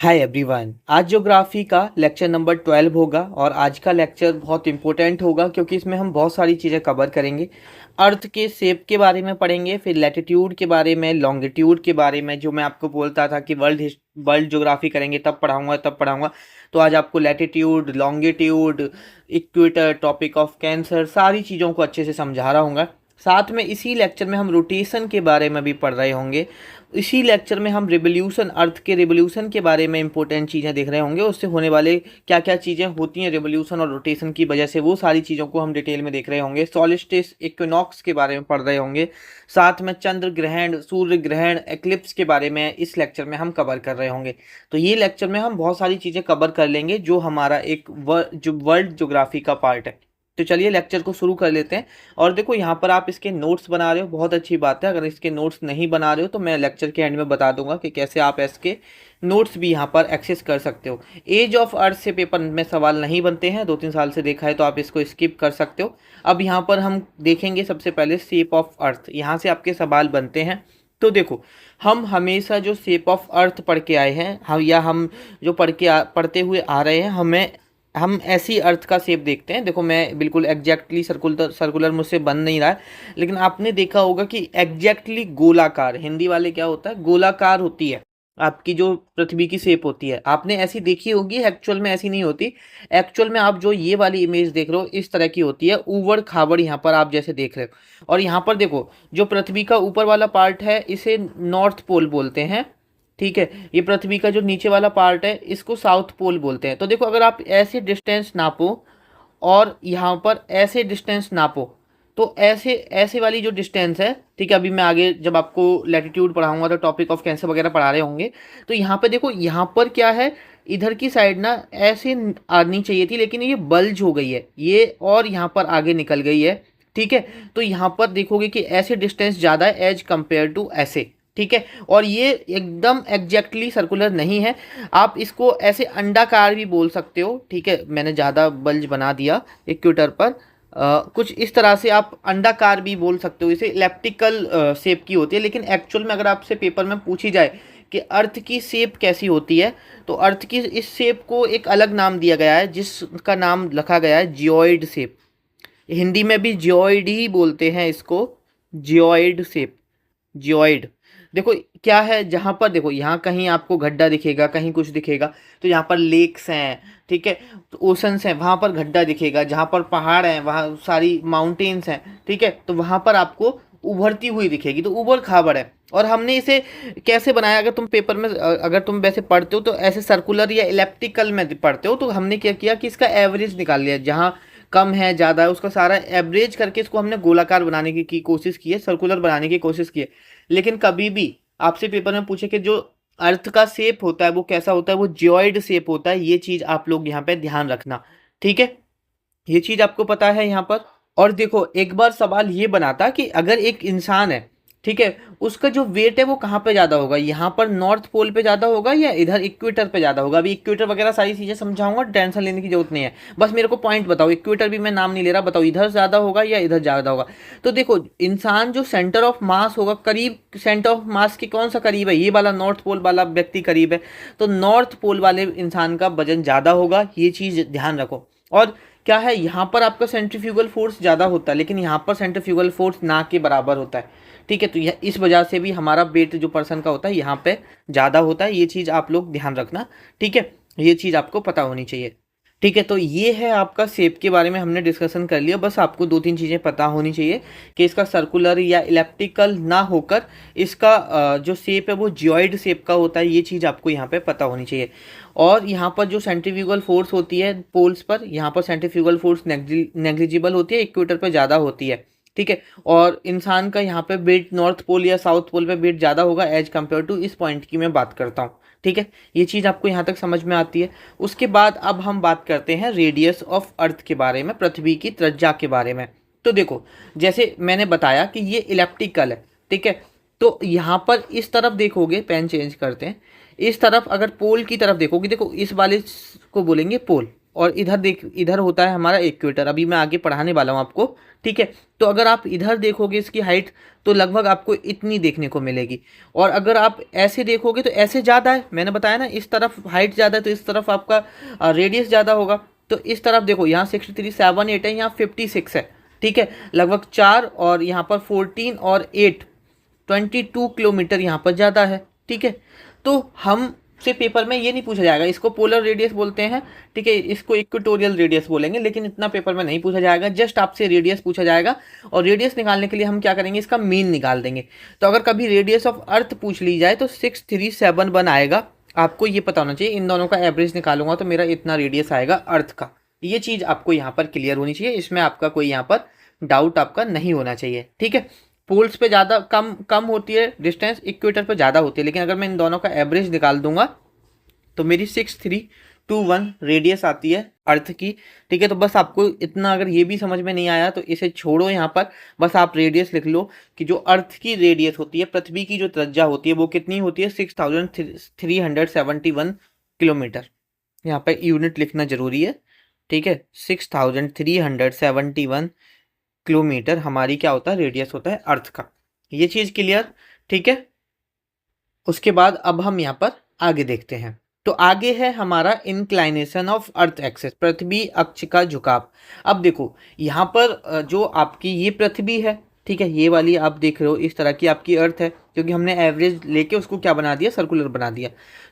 Hi everyone, आज geography का lecture number 12 होगा और आज का लेक्चर बहुत इंपॉर्टेंट होगा क्योंकि इसमें हम बहुत सारी चीज़ें कवर करेंगे। अर्थ के शेप के बारे में पढ़ेंगे, फिर लैटिट्यूड के बारे में, लॉन्गिट्यूड के बारे में। जो मैं आपको बोलता था कि वर्ल्ड ज्योग्राफी करेंगे तब पढ़ाऊंगा। तो आज आपको latitude, longitude, equator, topic of cancer, सारी चीज़ों को अच्छे से समझा रहा हूँ। साथ में इसी लेक्चर में हम रोटेशन के बारे में भी पढ़ रहे होंगे। इसी लेक्चर में हम रिवोल्यूशन, अर्थ के रिवोल्यूशन के बारे में इंपॉर्टेंट चीज़ें देख रहे होंगे। उससे होने वाले क्या क्या चीज़ें होती हैं रिवोल्यूशन और रोटेशन की वजह से, वो सारी चीज़ों को हम डिटेल में देख रहे होंगे। सॉलिस्टिस, इक्विनॉक्स के बारे में पढ़ रहे होंगे। साथ में चंद्र ग्रहण, सूर्य ग्रहण, एक्लिप्स के बारे में इस लेक्चर में हम कवर कर रहे होंगे। तो ये लेक्चर में हम बहुत सारी चीज़ें कवर कर लेंगे जो हमारा एक जो वर्ल्ड ज्योग्राफी का पार्ट है। तो चलिए लेक्चर को शुरू कर लेते हैं। और देखो यहाँ पर आप इसके नोट्स बना रहे हो, बहुत अच्छी बात है। अगर इसके नोट्स नहीं बना रहे हो तो मैं लेक्चर के एंड में बता दूंगा कि कैसे आप इसके नोट्स भी यहाँ पर एक्सेस कर सकते हो। एज ऑफ अर्थ से पेपर में सवाल नहीं बनते हैं, 2-3 साल से देखा है, तो आप इसको स्किप कर सकते हो। अब यहाँ पर हम देखेंगे सबसे पहले शेप ऑफ अर्थ, यहाँ से आपके सवाल बनते हैं। तो देखो, हम हमेशा जो शेप ऑफ अर्थ पढ़ के आए हैं, हम जो पढ़ते हुए आ रहे हैं, हम ऐसी अर्थ का शेप देखते हैं। देखो, मैं बिल्कुल एग्जैक्टली सर्कुलर मुझसे बन नहीं रहा है, लेकिन आपने देखा होगा कि एग्जैक्टली गोलाकार, हिंदी वाले क्या होता है, गोलाकार होती है आपकी जो पृथ्वी की शेप होती है। आपने ऐसी देखी होगी, एक्चुअल में ऐसी नहीं होती। एक्चुअल में आप जो ये वाली इमेज देख रहे हो इस तरह की होती है, ऊबड़ खाबड़ यहाँ पर आप जैसे देख रहे हो। और यहाँ पर देखो, जो पृथ्वी का ऊपर वाला पार्ट है इसे नॉर्थ पोल बोलते हैं, ठीक है। ये पृथ्वी का जो नीचे वाला पार्ट है इसको साउथ पोल बोलते हैं। तो देखो, अगर आप ऐसे डिस्टेंस नापो और यहाँ पर ऐसे डिस्टेंस नापो, तो ऐसे ऐसे वाली जो डिस्टेंस है, ठीक है। अभी मैं आगे जब आपको लैटिट्यूड पढ़ाऊंगा तो टॉपिक ऑफ कैंसर वगैरह पढ़ा रहे होंगे। तो यहाँ पे देखो, यहाँ पर क्या है, इधर की साइड ना ऐसे आनी चाहिए थी, लेकिन ये बल्ज हो गई है ये, और यहाँ पर आगे निकल गई है, ठीक है। तो यहाँ पर देखोगे कि ऐसे डिस्टेंस ज़्यादा है एज कंपेयर टू ऐसे, ठीक है। और ये एकदम एग्जैक्टली सर्कुलर नहीं है, आप इसको ऐसे अंडाकार भी बोल सकते हो, ठीक है। मैंने ज़्यादा बल्ज बना दिया इक्वेटर पर। कुछ इस तरह से आप अंडाकार भी बोल सकते हो, इसे इलेप्टिकल शेप की होती है। लेकिन एक्चुअल में अगर आपसे पेपर में पूछी जाए कि अर्थ की शेप कैसी होती है, तो अर्थ की इस शेप को एक अलग नाम दिया गया है, जिसका नाम रखा गया है जियोइड शेप। हिंदी में भी जियोइड ही बोलते हैं इसको, जियोइड शेप, जियोइड। देखो क्या है, जहाँ पर देखो, यहाँ कहीं आपको गड्ढा दिखेगा, कहीं कुछ दिखेगा। तो यहाँ पर लेक्स हैं, ठीक है, तो ओशंस हैं, वहाँ पर गड्ढा दिखेगा। जहाँ पर पहाड़ हैं वहाँ सारी माउंटेन्स हैं, ठीक है, तो वहाँ पर आपको उभरती हुई दिखेगी। तो ऊबड़ खाबड़ है। और हमने इसे कैसे बनाया, अगर तुम पेपर में, अगर तुम वैसे पढ़ते हो तो ऐसे सर्कुलर या इलेप्टिकल में पढ़ते हो, तो हमने क्या किया कि इसका एवरेज निकाल लिया, जहाँ कम है ज़्यादा है उसका सारा एवरेज करके इसको हमने गोलाकार बनाने की कोशिश की है, सर्कुलर बनाने की कोशिश की है। लेकिन कभी भी आपसे पेपर में पूछे कि जो अर्थ का शेप होता है वो कैसा होता है, वो जियोइड शेप होता है। ये चीज़ आप लोग यहाँ पे ध्यान रखना, ठीक है। ये चीज़ आपको पता है यहाँ पर। और देखो, एक बार सवाल ये बना था कि अगर एक इंसान है, ठीक है, उसका जो वेट है वो कहाँ पे ज़्यादा होगा, यहाँ पर नॉर्थ पोल पे ज़्यादा होगा या इधर इक्वेटर पे ज़्यादा होगा। अभी इक्वेटर वगैरह सारी चीज़ें समझाऊंगा, टेंशन लेने की जरूरत नहीं है। बस मेरे को पॉइंट बताओ, इक्वेटर भी मैं नाम नहीं ले रहा, बताओ इधर ज़्यादा होगा या इधर ज़्यादा होगा। तो देखो, इंसान जो सेंटर ऑफ मास होगा, करीब सेंटर ऑफ मास के कौन सा करीब है, ये वाला नॉर्थ पोल वाला व्यक्ति करीब है। तो नॉर्थ पोल वाले इंसान का वजन ज़्यादा होगा, ये चीज़ ध्यान रखो। और क्या है, यहाँ पर आपका सेंट्रीफ्यूगल फोर्स ज़्यादा होता है, लेकिन यहाँ पर सेंट्रीफ्यूगल फोर्स ना के बराबर होता है, ठीक है। तो यह इस वजह से भी हमारा वेट जो पर्सन का होता है यहाँ पे ज़्यादा होता है। ये चीज़ आप लोग ध्यान रखना, ठीक है, ये चीज़ आपको पता होनी चाहिए, ठीक है। तो ये है आपका शेप के बारे में हमने डिस्कशन कर लिया। बस आपको 2-3 चीज़ें पता होनी चाहिए कि इसका सर्कुलर या इलेप्टिकल ना होकर इसका जो शेप है वो जियोइड शेप का होता है। ये चीज़ आपको यहाँ पे पता होनी चाहिए। और यहाँ पर जो सेंट्रीफ्यूगल फोर्स होती है पोल्स पर, यहाँ पर सेंट्रीफ्यूगल फोर्स नेग्लिजिबल होती है, इक्वेटर पर ज़्यादा होती है, ठीक है। और इंसान का यहाँ पे वेट नॉर्थ पोल या साउथ पोल पे वेट ज़्यादा होगा एज कम्पेयर टू, इस पॉइंट की मैं बात करता हूँ, ठीक है। ये चीज़ आपको यहाँ तक समझ में आती है। उसके बाद अब हम बात करते हैं रेडियस ऑफ अर्थ के बारे में, पृथ्वी की त्रिज्या के बारे में। तो देखो, जैसे मैंने बताया कि ये इलेप्टिकल है, ठीक है। तो यहाँ पर इस तरफ देखोगे, पेन चेंज करते हैं, इस तरफ अगर पोल की तरफ देखोगे, देखो इस वाले को बोलेंगे पोल, और इधर इधर होता है हमारा इक्वेटर। अभी मैं आगे पढ़ाने वाला हूँ आपको, ठीक है। तो अगर आप इधर देखोगे इसकी हाइट तो लगभग आपको इतनी देखने को मिलेगी, और अगर आप ऐसे देखोगे तो ऐसे ज़्यादा है, मैंने बताया ना, इस तरफ हाइट ज़्यादा है तो इस तरफ आपका रेडियस ज़्यादा होगा। तो इस तरफ देखो, यहाँ 63, 7, 8 है, यहाँ 56 है, ठीक है, लगभग 4, और यहाँ पर 14 और 8, 22 किलोमीटर यहाँ पर ज़्यादा है, ठीक है। तो हम से पेपर में ये नहीं पूछा जाएगा, इसको पोलर रेडियस बोलते हैं, ठीक है, इसको इक्वेटोरियल रेडियस बोलेंगे, लेकिन इतना पेपर में नहीं पूछा जाएगा, जस्ट आपसे रेडियस पूछा जाएगा। और रेडियस निकालने के लिए हम क्या करेंगे, इसका मीन निकाल देंगे। तो अगर कभी रेडियस ऑफ अर्थ पूछ ली जाए तो 637 आएगा। आपको ये पता होना चाहिए, इन दोनों का एवरेज निकालूंगा तो मेरा इतना रेडियस आएगा अर्थ का। ये चीज़ आपको यहाँ पर क्लियर होनी चाहिए, इसमें आपका कोई यहाँ पर डाउट आपका नहीं होना चाहिए, ठीक है। पोल्स पे ज़्यादा कम कम होती है डिस्टेंस, इक्वेटर पे ज़्यादा होती है, लेकिन अगर मैं इन दोनों का एवरेज निकाल दूंगा तो मेरी 6321 रेडियस आती है अर्थ की, ठीक है। तो बस आपको इतना, अगर ये भी समझ में नहीं आया तो इसे छोड़ो यहाँ पर, बस आप रेडियस लिख लो कि जो अर्थ की रेडियस होती है, पृथ्वी की जो त्रिज्या होती है वो कितनी होती है, 6371 किलोमीटर। यहाँ पर यूनिट लिखना जरूरी है, ठीक है। 6371 किलोमीटर हमारी क्या होता है, रेडियस होता है अर्थ का। ये चीज़ क्लियर, ठीक है। उसके बाद अब हम यहाँ पर आगे देखते हैं। तो आगे है हमारा इंक्लाइनेशन ऑफ अर्थ एक्सिस, पृथ्वी अक्ष का झुकाव। अब देखो यहाँ पर जो आपकी ये पृथ्वी है, ठीक है, ये वाली आप देख रहे हो इस तरह की आपकी अर्थ है, क्योंकि हमने एवरेज लेके उसको क्या बना दिया, सर्कुलर बना दिया।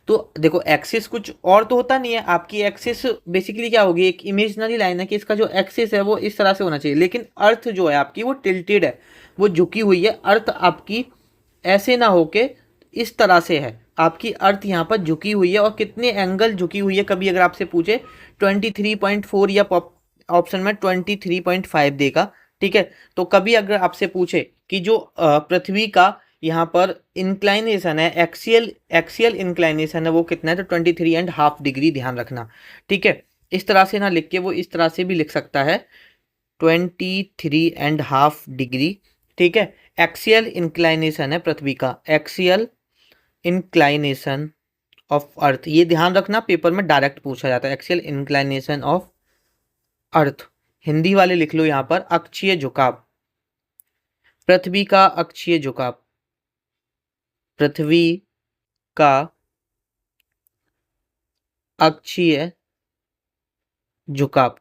तो देखो एक्सिस कुछ और तो होता नहीं है, आपकी एक्सिस बेसिकली क्या होगी, एक इमेजिनरी लाइन है कि इसका जो एक्सिस है वो इस तरह से होना चाहिए, लेकिन अर्थ जो है आपकी वो टिल्टेड है, वो झुकी हुई है। अर्थ आपकी ऐसे ना होके इस तरह से है, आपकी अर्थ यहाँ पर झुकी हुई है। और कितने एंगल झुकी हुई है, कभी अगर आपसे पूछे 23.4 या ऑप्शन में 23.5 देगा, ठीक है। तो कभी अगर आपसे पूछे कि जो पृथ्वी का यहाँ पर इंक्लाइनेशन है, एक्सियल इंक्लाइनेशन है, वो कितना है, तो 23.5 डिग्री, ध्यान रखना, ठीक है। इस तरह से ना लिख के वो इस तरह से भी लिख सकता है, 23.5 डिग्री, ठीक है। एक्सियल इंक्लाइनेशन है पृथ्वी का, एक्सियल इंक्लाइनेशन ऑफ अर्थ, ये ध्यान रखना, पेपर में डायरेक्ट पूछा जाता है, axial inclination of earth. Hindi वाले लिख लो यहाँ पर, अक्षीय झुकाव, पृथ्वी का अक्षीय झुकाव, पृथ्वी का अक्षीय झुकाव।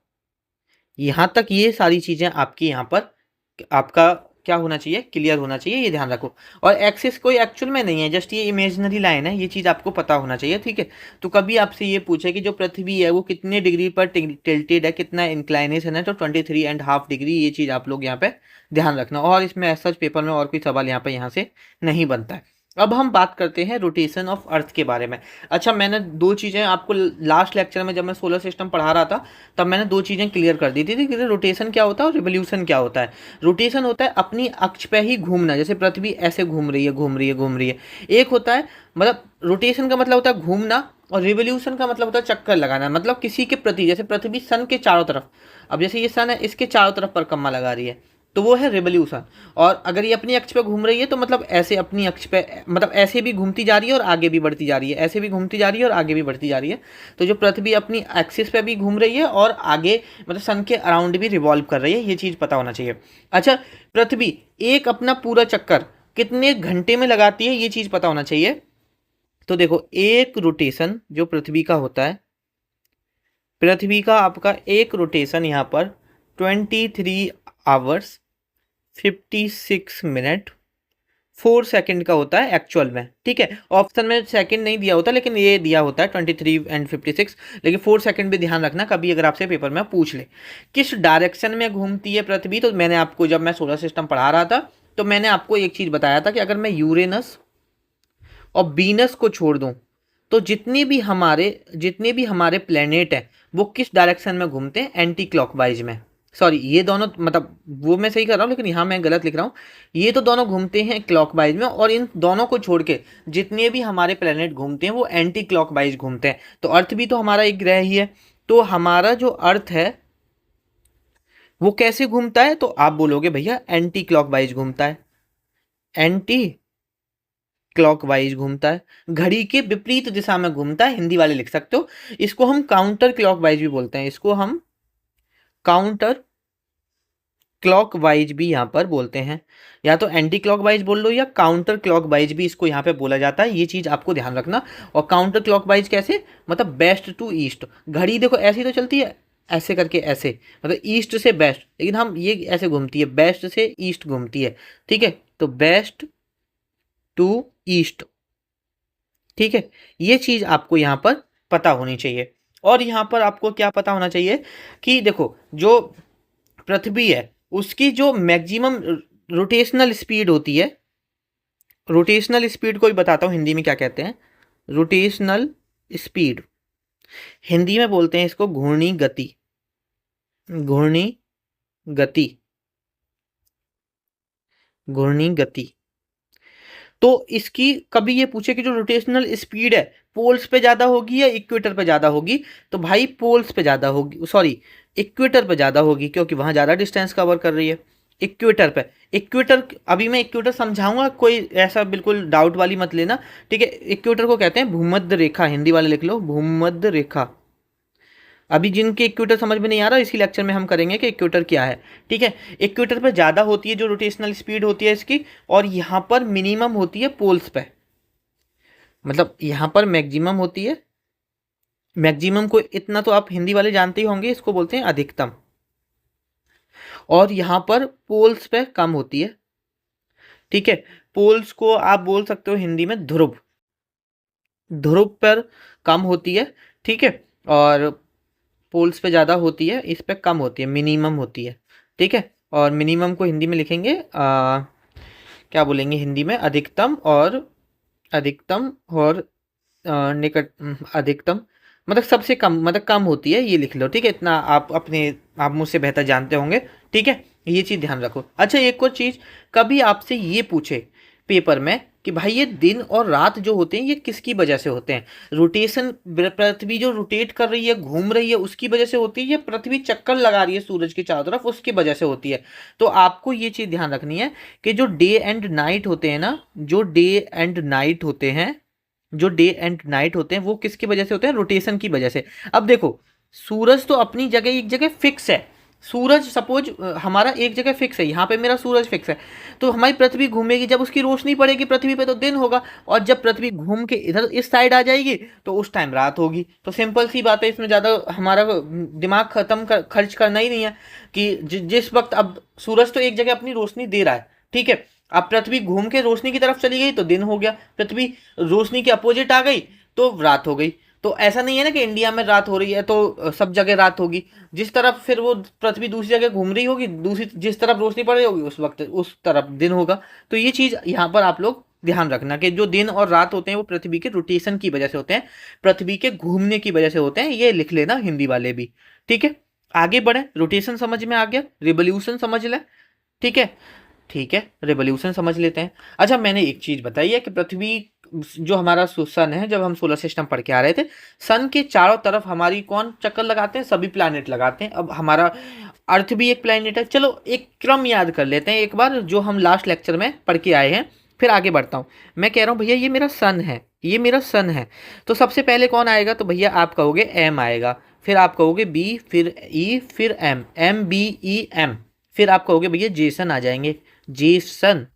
यहाँ तक ये सारी चीजें आपकी यहाँ पर आपका क्या होना चाहिए, क्लियर होना चाहिए, ये ध्यान रखो। और एक्सिस कोई एक्चुअल में नहीं है, जस्ट ये इमेजिनरी लाइन है, ये चीज़ आपको पता होना चाहिए, ठीक है। तो कभी आपसे ये पूछे कि जो पृथ्वी है वो कितने डिग्री पर टिल्टेड है, कितना इंक्लाइनेशन है, तो 23.5 डिग्री, ये चीज़ आप लोग यहाँ पे ध्यान रखना। और इसमें ऐसा पेपर में और कोई सवाल यहाँ से नहीं बनता है। अब हम बात करते हैं रोटेशन ऑफ अर्थ के बारे में। अच्छा, मैंने दो चीज़ें आपको लास्ट लेक्चर में जब मैं सोलर सिस्टम पढ़ा रहा था तब मैंने दो चीज़ें क्लियर कर दी थी कि रोटेशन क्या होता है और रिवोल्यूशन क्या होता है। रोटेशन होता है अपनी अक्ष पे ही घूमना, जैसे पृथ्वी ऐसे घूम रही है, घूम रही है, घूम रही है। एक होता है, मतलब रोटेशन का मतलब होता है घूमना, और रिवोल्यूशन का मतलब होता है चक्कर लगाना, मतलब किसी के प्रति, जैसे पृथ्वी सन के चारों तरफ, अब जैसे ये सन है इसके चारों तरफ परिक्रमा लगा रही है, तो वो है रिवोल्यूशन। और अगर ये अपनी अक्ष पे घूम रही है तो मतलब ऐसे अपनी अक्ष पे, मतलब ऐसे भी घूमती जा रही है और आगे भी बढ़ती जा रही है, ऐसे भी घूमती जा रही है और आगे भी बढ़ती जा रही है। तो जो पृथ्वी अपनी एक्सिस पे भी घूम रही है और आगे मतलब सन के अराउंड भी रिवॉल्व कर रही है, ये चीज़ पता होना चाहिए। अच्छा, पृथ्वी एक अपना पूरा चक्कर कितने घंटे में लगाती है, ये चीज़ पता होना चाहिए। तो देखो, एक रोटेशन जो पृथ्वी का होता है, पृथ्वी का आपका एक रोटेशन यहाँ पर 23 आवर्स 56 मिनट 4 सेकंड का होता है एक्चुअल में, ठीक है। ऑप्शन में सेकंड नहीं दिया होता, लेकिन ये दिया होता है 23 एंड 56, लेकिन 4 सेकंड भी ध्यान रखना, कभी अगर आपसे पेपर में पूछ ले किस डायरेक्शन में घूमती है पृथ्वी। तो मैंने आपको, जब मैं सोलर सिस्टम पढ़ा रहा था तो मैंने आपको एक चीज़ बताया था कि अगर मैं यूरेनस और वीनस को छोड़ दूं तो जितने भी हमारे प्लेनेट हैं वो किस डायरेक्शन में घूमते हैं, एंटी क्लॉकवाइज में। सॉरी, ये दोनों, मतलब वो मैं सही कर रहा हूँ लेकिन यहाँ मैं गलत लिख रहा हूँ, ये तो दोनों घूमते हैं क्लॉकवाइज में, और इन दोनों को छोड़ के जितने भी हमारे प्लेनेट घूमते हैं वो एंटी क्लॉकवाइज घूमते हैं। तो अर्थ भी तो हमारा एक ग्रह ही है, तो हमारा जो अर्थ है वो कैसे घूमता है, तो आप बोलोगे भैया एंटी क्लॉकवाइज घूमता है, एंटी क्लॉकवाइज घूमता है, घड़ी के विपरीत दिशा में घूमता है, हिंदी वाले लिख सकते हो। इसको हम काउंटर क्लॉकवाइज भी बोलते हैं, इसको हम काउंटर क्लॉकवाइज भी यहाँ पर बोलते हैं, या तो एंटी क्लॉकवाइज बोल लो या काउंटर क्लॉकवाइज भी इसको यहाँ पे बोला जाता है, ये चीज़ आपको ध्यान रखना। और काउंटर क्लॉकवाइज कैसे, मतलब वेस्ट टू ईस्ट, घड़ी देखो ऐसी तो चलती है ऐसे करके, ऐसे मतलब ईस्ट से वेस्ट, लेकिन हम ये ऐसे घूमती है, वेस्ट से ईस्ट घूमती है, ठीक है, तो वेस्ट टू ईस्ट, ठीक है, ये चीज़ आपको यहाँ पर पता होनी चाहिए। और यहाँ पर आपको क्या पता होना चाहिए कि देखो जो पृथ्वी है उसकी जो मैक्सिमम रोटेशनल स्पीड होती है, रोटेशनल स्पीड को भी बताता हूँ हिंदी में क्या कहते हैं, रोटेशनल स्पीड, हिंदी में बोलते हैं इसको घूर्णी गति, घूर्णी गति, घूर्णी गति। तो इसकी कभी ये पूछे कि जो रोटेशनल स्पीड है पोल्स पे ज़्यादा होगी या इक्वेटर पे ज़्यादा होगी, तो भाई पोल्स पे ज़्यादा होगी, सॉरी इक्वेटर पे ज़्यादा होगी, क्योंकि वहाँ ज़्यादा डिस्टेंस कवर कर रही है। इक्वेटर पे, इक्वेटर अभी मैं इक्वेटर समझाऊंगा, कोई ऐसा बिल्कुल डाउट वाली मत लेना, ठीक है। इक्वेटर को कहते हैं भूमध्य रेखा, हिंदी वाले लिख लो भूमध्य रेखा। अभी जिनके इक्वेटर समझ में नहीं आ रहा, इसी लेक्चर में हम करेंगे कि इक्वेटर क्या है, ठीक है। इक्वेटर पे ज़्यादा होती है जो रोटेशनल स्पीड होती है इसकी, और यहाँ पर मिनिमम होती है पोल्स पे, मतलब यहाँ पर मैक्सिमम होती है, मैक्सिमम को इतना तो आप हिंदी वाले जानते ही होंगे, इसको बोलते हैं अधिकतम, और यहाँ पर पोल्स पे कम होती है, ठीक है। पोल्स को आप बोल सकते हो हिंदी में ध्रुव, ध्रुव पर कम होती है, ठीक है, और पोल्स पे ज़्यादा होती है, इस पे कम होती है, मिनिमम होती है, ठीक है। और मिनिमम को हिंदी में लिखेंगे क्या बोलेंगे हिंदी में, अधिकतम, और अधिकतम और निकट, अधिकतम मतलब सबसे कम, मतलब कम होती है, ये लिख लो, ठीक है। इतना आप मुझसे बेहतर जानते होंगे, ठीक है, ये चीज़ ध्यान रखो। अच्छा एक और चीज़, कभी आपसे ये पूछे पेपर में कि भाई ये दिन और रात जो होते हैं ये किसकी वजह से होते हैं, रोटेशन, पृथ्वी जो रोटेट कर रही है, घूम रही है, उसकी वजह से होती है, या पृथ्वी चक्कर लगा रही है सूरज के चारों तरफ उसकी वजह से होती है। तो आपको ये चीज़ ध्यान रखनी है कि जो डे एंड नाइट होते हैं ना, जो डे एंड नाइट होते हैं, जो डे एंड नाइट होते हैं वो किसकी वजह से होते हैं, रोटेशन की वजह से। अब देखो सूरज तो अपनी जगह एक जगह फिक्स है, सूरज सपोज हमारा एक जगह फिक्स है, यहाँ पे मेरा सूरज फिक्स है, तो हमारी पृथ्वी घूमेगी, जब उसकी रोशनी पड़ेगी पृथ्वी पे तो दिन होगा, और जब पृथ्वी घूम के इधर इस साइड आ जाएगी तो उस टाइम रात होगी। तो सिंपल सी बात है, इसमें ज़्यादा हमारा दिमाग खर्च करना ही नहीं है कि जिस वक्त अब सूरज तो एक जगह अपनी रोशनी दे रहा है, ठीक है, अब पृथ्वी घूम के रोशनी की तरफ चली गई तो दिन हो गया, पृथ्वी रोशनी के अपोजिट आ गई तो रात हो गई। तो ऐसा नहीं है ना कि इंडिया में रात हो रही है तो सब जगह रात होगी, जिस तरफ फिर वो पृथ्वी दूसरी जगह घूम रही होगी, दूसरी जिस तरफ रोशनी पड़ रही होगी उस वक्त उस तरफ दिन होगा। तो ये चीज़ यहाँ पर आप लोग ध्यान रखना कि जो दिन और रात होते हैं वो पृथ्वी के रोटेशन की वजह से होते हैं, पृथ्वी के घूमने की वजह से होते हैं, ये लिख लेना हिंदी वाले भी, ठीक है। आगे बढ़े, रोटेशन समझ में आ गया, रिवोल्यूशन समझ ले, ठीक है, ठीक है, रिवोल्यूशन समझ लेते हैं। अच्छा मैंने एक चीज़ बताई है कि पृथ्वी जो हमारा सन है, जब हम सोलर सिस्टम पढ़ के आ रहे थे, सन के चारों तरफ हमारी कौन चक्कर लगाते हैं, सभी प्लैनेट लगाते हैं। अब हमारा अर्थ भी एक प्लैनेट है। चलो एक क्रम याद कर लेते हैं एक बार जो हम लास्ट लेक्चर में पढ़ के आए हैं, फिर आगे बढ़ता हूँ। मैं कह रहा हूँ भैया ये मेरा सन है, ये मेरा सन है, तो सबसे पहले कौन आएगा, तो भैया आप कहोगे एम आएगा, फिर आप कहोगे बी, फिर ई, फिर M, M B E M, फिर आप कहोगे भैया जेसन आ जाएंगे, जेसन,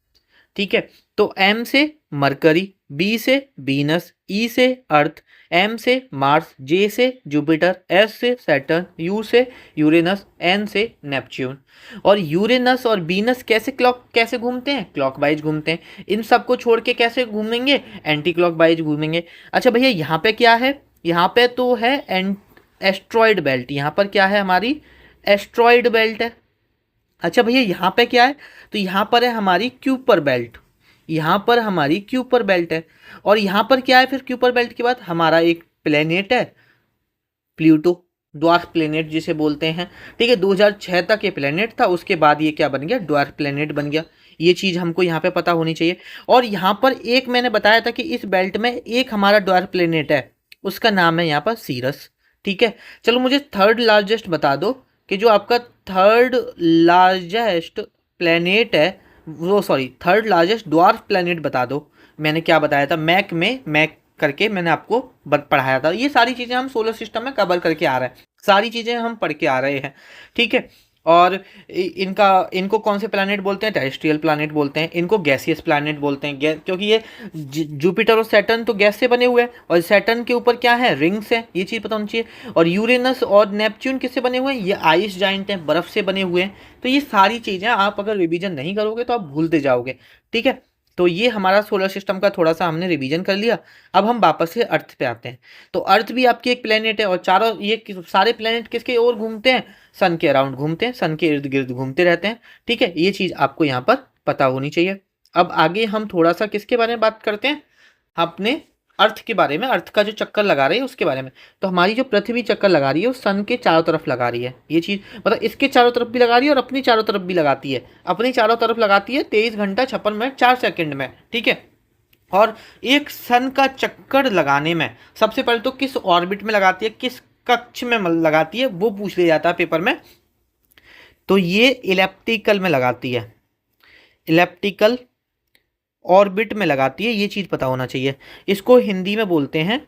ठीक है। तो एम से मरकरी, बी से वीनस, ई से अर्थ, एम से मार्स, जे से जुपिटर, एस से सैटर्न, यू से यूरेनस, एन से नेपच्यून। और यूरेनस और वीनस कैसे घूमते हैं, क्लॉकवाइज घूमते हैं। इन सबको छोड़ के कैसे घूमेंगे, एंटी क्लॉकवाइज घूमेंगे। अच्छा भैया यहाँ पे क्या है, यहाँ पे तो है एस्ट्रॉयड बेल्ट, यहाँ पर क्या है हमारी एस्ट्रॉयड बेल्ट है। अच्छा भैया यहाँ पे क्या है, तो यहाँ पर है हमारी क्यूपर बेल्ट, यहाँ पर हमारी क्यूपर बेल्ट है। और यहाँ पर क्या है फिर क्यूपर बेल्ट के बाद, हमारा एक प्लेनेट है प्लूटो, ड्वार्फ प्लेनेट जिसे बोलते हैं, ठीक है। 2006 तक ये प्लेनेट था, उसके बाद ये क्या बन गया, ड्वार्फ प्लेनेट बन गया। ये चीज़ हमको यहाँ पे पता होनी चाहिए। और यहाँ पर एक मैंने बताया था कि इस बेल्ट में एक हमारा ड्वार्फ प्लेनेट है, उसका नाम है यहाँ पर सीरस, ठीक है। चलो मुझे थर्ड लार्जेस्ट बता दो कि जो आपका थर्ड लार्जेस्ट प्लेनेट है वो, sorry third largest dwarf planet बता दो, मैंने क्या बताया था, मैक करके मैंने आपको पढ़ाया था। ये सारी चीज़ें हम सोलर सिस्टम में कवर करके आ रहे हैं, सारी चीज़ें हम पढ़ के आ रहे हैं, ठीक है। और इनका इनको कौन से प्लैनेट बोलते हैं, टेरेस्ट्रियल प्लैनेट बोलते हैं, इनको गैसियस प्लैनेट बोलते हैं, क्योंकि ये जुपिटर और सैटर्न तो गैस से बने हुए हैं, और सैटर्न के ऊपर क्या है, रिंग्स है, ये चीज़ पता होनी चाहिए। और यूरेनस और नेपच्यून किससे बने हुए हैं, ये आइस जाइंट हैं, बर्फ से बने हुए हैं। तो ये सारी चीज़ें आप अगर रिवीजन नहीं करोगे तो आप भूलते जाओगे, ठीक है। तो ये हमारा सोलर सिस्टम का थोड़ा सा हमने रिवीजन कर लिया। अब हम वापस से अर्थ पे आते हैं। तो अर्थ भी आपकी एक प्लेनेट है, और चारों ये सारे प्लेनेट किसके ओर घूमते हैं, सन के अराउंड घूमते हैं, सन के इर्द गिर्द घूमते रहते हैं, ठीक है। ये चीज़ आपको यहाँ पर पता होनी चाहिए। अब आगे हम थोड़ा सा किसके बारे में बात करते हैं, अपने अर्थ के बारे में, अर्थ का जो चक्कर लगा रही है उसके बारे में। तो हमारी जो पृथ्वी चक्कर लगा रही है वो सन के चारों तरफ लगा रही है, ये चीज़ मतलब इसके चारों तरफ भी लगा रही है और अपनी चारों तरफ भी लगाती है। अपनी चारों तरफ लगाती है 23 घंटा 56 मिनट 4 सेकंड में, ठीक है। और एक सन का चक्कर लगाने में सबसे पहले तो किस ऑर्बिट में लगाती है, किस कक्ष में लगाती है, वो पूछ लिया जाता है पेपर में। तो ये इलेप्टिकल में लगाती है, इलेप्टिकल ऑर्बिट में लगाती है, ये चीज़ पता होना चाहिए। इसको हिंदी में बोलते हैं